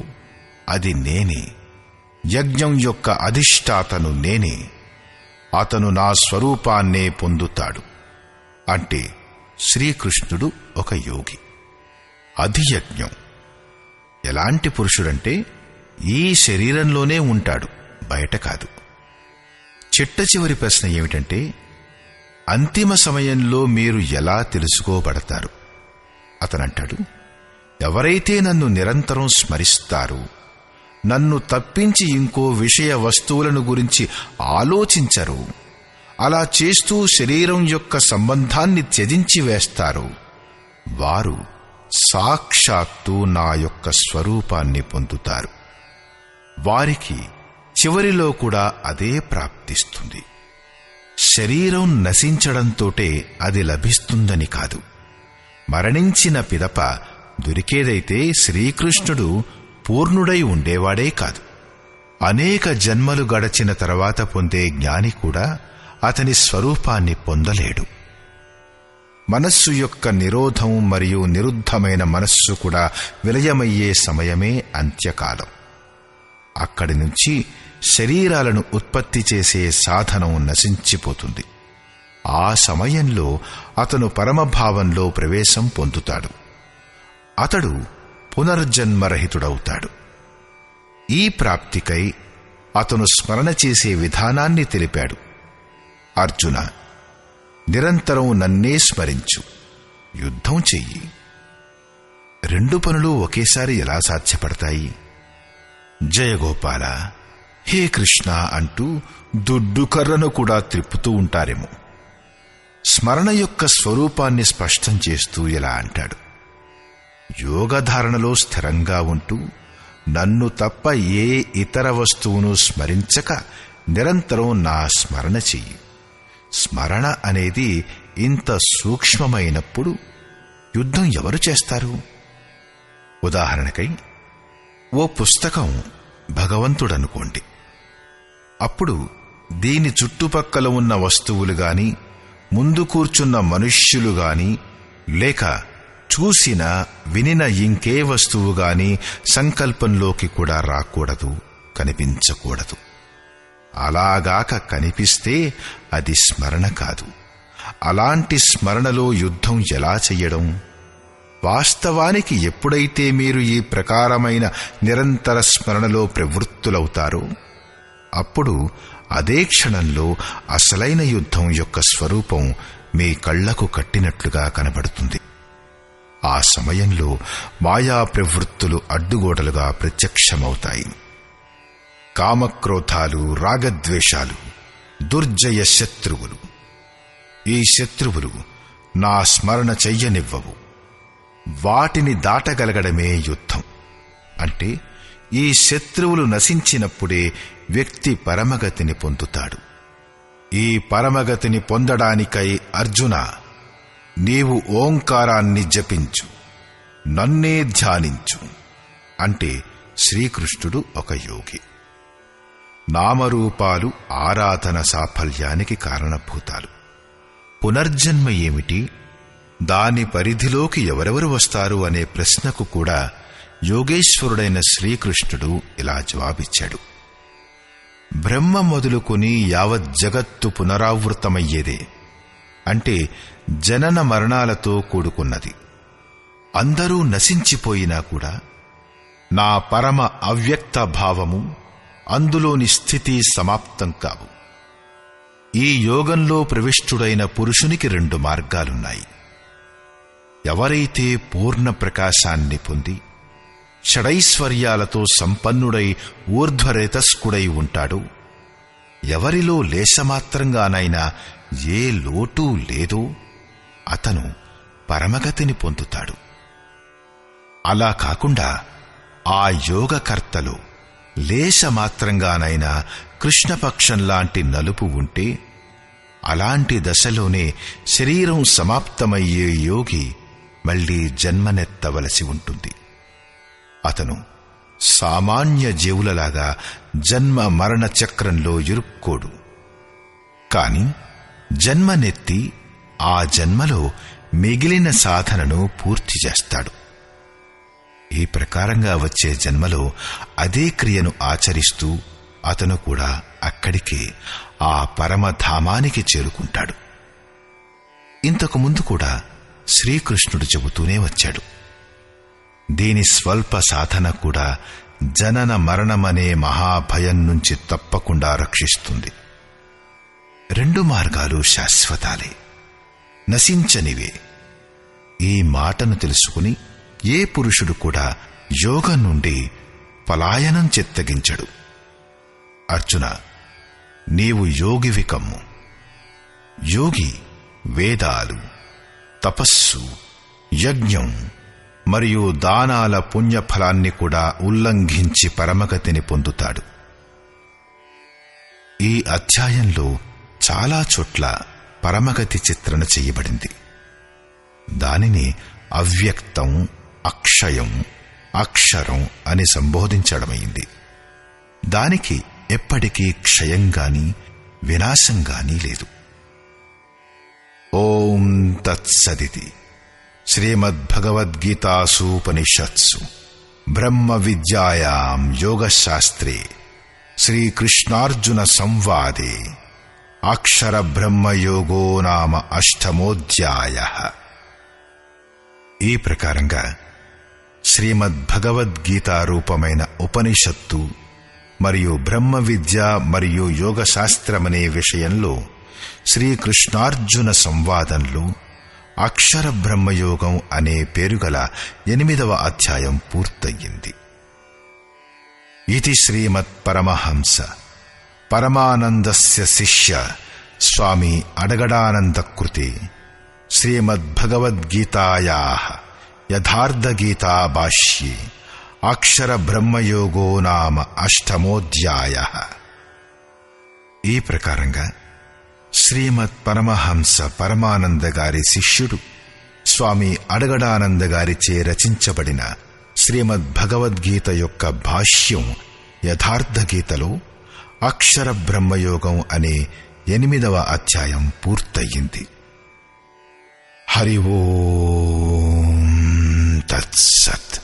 అది నేనే. యజ్ఞం యొక్క అధిష్టాతను నేనే. అతను నా స్వరూపాన్నే పొందుతాడు. అంటే శ్రీకృష్ణుడు ఒక యోగి. అధియజ్ఞం ఎలాంటి పురుషుడంటే ఈ శరీరంలోనే ఉంటాడు, బయట కాదు. చిట్ట చివరి ప్రశ్న ఏమిటంటే, అంతిమ సమయంలో మీరు ఎలా తెలుసుకోబడతారు? అతనంటాడు, ఎవరైతే నన్ను నిరంతరం స్మరిస్తారో, నన్ను తప్పించి ఇంకో విషయ వస్తువులను గురించి ఆలోచించరు, అలా చేస్తూ శరీరం యొక్క సంబంధాన్ని త్యజించి వేస్తారు, వారు సాక్షాత్తు నా యొక్క స్వరూపాన్ని పొందుతారు. వారికి చివరిలో కూడా అదే ప్రాప్తిస్తుంది. శరీరం నశించడంతోటే అది లభిస్తుందని కాదు. మరణించిన పిదప దొరికేదైతే శ్రీకృష్ణుడు పూర్ణుడై ఉండేవాడే కాదు. అనేక జన్మలు గడచిన తర్వాత పొందే జ్ఞాని కూడా అతని స్వరూపాన్ని పొందలేడు. మనస్సు యొక్క నిరోధం మరియు నిరుద్ధమైన మనస్సు కూడా విలయమయ్యే సమయమే అంత్యకాలం. అక్కడి నుంచి శరీరాలను ఉత్పత్తి చేసే సాధనం నశించిపోతుంది. ఆ సమయంలో అతను పరమభావంలో ప్రవేశం పొందుతాడు. అతడు పునర్జన్మరహితుడవుతాడు. ఈ ప్రాప్తికై అతను స్మరణ చేసే విధానాన్ని తెలిపాడు. అర్జున, నిరంతరం నన్నే స్మరించు, యుద్ధం చెయ్యి. రెండు పనులు ఒకేసారి ఎలా సాధ్యపడతాయి? జయగోపాల, హే కృష్ణ అంటూ దుడ్డు కర్రను కూడా త్రిప్పుతూ ఉంటారేమో. స్మరణ యొక్క స్వరూపాన్ని స్పష్టం చేస్తూ ఇలా అంటాడు: యోగధారణలో స్థిరంగా ఉంటూ నన్ను తప్ప ఏ ఇతర వస్తువును స్మరించక నిరంతరం నా స్మరణ చెయ్యి. స్మరణ అనేది ఇంత సూక్ష్మమైనప్పుడు యుద్ధం ఎవరు చేస్తారు? ఉదాహరణకై ఓ పుస్తకం భగవంతుడనుకోండి. అప్పుడు దీని చుట్టుపక్కల ఉన్న వస్తువులు గాని, ముందు కూర్చున్న మనుష్యులు గాని, లేక చూసిన వినిన ఇంకే వస్తువు గాని సంకల్పంలోకి కూడా రాకూడదు, కనిపించకూడదు. అలాగాక కనిపిస్తే అది స్మరణ కాదు. అలాంటి స్మరణలో యుద్ధం ఎలా చెయ్యడం? వాస్తవానికి ఎప్పుడైతే మీరు ఈ ప్రకారమైన నిరంతర స్మరణలో ప్రవృత్తులవుతారో అప్పుడు అదే క్షణంలో అసలైన యుద్ధం యొక్క స్వరూపం మీ కళ్లకు కట్టినట్లుగా కనబడుతుంది. ఆ సమయంలో మాయా ప్రవృత్తులు అడ్డుగోడలుగా ప్రత్యక్షమవుతాయి. కామక్రోధాలు, రాగద్వేషాలు దుర్జయ శత్రువులు. ఈ శత్రువులు నా స్మరణ చెయ్యనివ్వవు. వాటిని దాటగలగడమే యుద్ధం. అంటే ఈ శత్రువులు నశించినప్పుడే వ్యక్తి పరమగతిని పొందుతాడు. ఈ పరమగతిని పొందడానికై అర్జున, నీవు ఓంకారాన్ని జపించు, నన్నే ధ్యానించు. అంటే శ్రీకృష్ణుడు ఒక యోగి. నామరూపాలు ఆరాధన సాఫల్యానికి కారణభూతాలు. పునర్జన్మ ఏమిటి, దాని పరిధిలోకి ఎవరెవరు వస్తారు అనే ప్రశ్నకు కూడా యోగేశ్వరుడైన శ్రీకృష్ణుడు ఇలా జవాబిచ్చాడు: బ్రహ్మ మొదలుకొని యావత్ జగత్తు పునరావృతమయ్యేదే. అంటే జనన మరణాలతో కూడుకున్నది. అందరూ నశించిపోయినా కూడా నా పరమ అవ్యక్త భావము, అందులోని స్థితి సమాప్తం కావు. ఈ యోగంలో ప్రవిష్టుడైన పురుషునికి 2 మార్గాలున్నాయి. ఎవరైతే పూర్ణ ప్రకాశాన్ని పొంది షడైశ్వర్యాలతో సంపన్నుడై ఊర్ధ్వరేతస్కుడై ఉంటాడో, ఎవరిలో లేశమాత్రంగానైనా ఏ లోటు లేదో అతను పరమగతిని పొందుతాడు. అలా కాకుండా ఆ యోగకర్తలో లేశమాత్రంగానైనా కృష్ణపక్షంలాంటి నలుపు ఉంటే, అలాంటి దశలోనే శరీరం సమాప్తమయ్యే యోగి మళ్లీ జన్మనెత్తవలసి ఉంటుంది. అతను సామాన్య జీవులలాగా జన్మ మరణ చక్రంలో ఇరుక్కోడు. కాని జన్మనెత్తి ఆ జన్మలో మిగిలిన సాధనను పూర్తి చేస్తాడు. ఈ ప్రకారంగా వచ్చే జన్మలో అదే క్రియను ఆచరిస్తూ అతను కూడా అక్కడికే, ఆ పరమధామానికి చేరుకుంటాడు. ఇంతకు ముందు కూడా శ్రీకృష్ణుడు చెబుతూనే వచ్చాడు, దీని స్వల్ప సాధన కూడా జనన మరణమనే మహాభయం నుంచి తప్పకుండా రక్షిస్తుంది. 2 మార్గాలు శాశ్వతాలే, నశించనివే. ఈ మాటను తెలుసుకుని ఏ పురుషుడు కూడా యోగం నుండి పలాయనం చిత్తగించడు. అర్జున, నీవు యోగివి కమ్ము. యోగి వేదాలు, తపస్సు, యజ్ఞం మరియు దానాల పుణ్యఫలాన్ని కూడా ఉల్లంఘించి పరమగతిని పొందుతాడు. ఈ అధ్యాయంలో చాలా చోట్ల పరమగతి చిత్రణ చెయ్యబడింది. దానిని అవ్యక్తం, అక్షయం, అక్షరం అని సంబోధించడమైంది. దానికి ఎప్పటికీ క్షయంగాని వినాశంగాని లేదు. ఓం తత్సదితి. శ్రీమద్భగవద్గీతాసూపనిషత్సు బ్రహ్మ విద్యాయాం యోగశాస్త్రే శ్రీకృష్ణార్జున సంవాదే అక్షర బ్రహ్మయోగో నామ అష్టమోధ్యాయః. ఈ ప్రకారంగా శ్రీమద్భగవద్గీత రూపమైన ఉపనిషత్తు మరియు బ్రహ్మ విద్య మరియు యోగశాస్త్రమనే విషయంలో శ్రీకృష్ణార్జున సంవాదంలో అక్షర బ్రహ్మయోగం అనే పేరుగల 8వ అధ్యాయం పూర్తయింది. ఇది శ్రీమత్ పరమహంస పరమానందస్య శిష్య స్వామి అడగడానంద కృతే శ్రీమద్భగవద్గీతాయాః యథార్థగీతా భాష్యే అక్షర బ్రహ్మయోగో నామ అష్టమోధ్యాయః. ఈ ప్రకారంగా శ్రీమత్ పరమహంస పరమానంద గారి శిష్యుడు స్వామి అడగడానంద గారిచే రచించబడిన శ్రీమద్ భగవద్గీత యొక్క భాష్యం యథార్థగీతలో అక్షర బ్రహ్మయోగం అనే 8వ అధ్యాయం పూర్తయింది. హరి ఓం తత్సత్.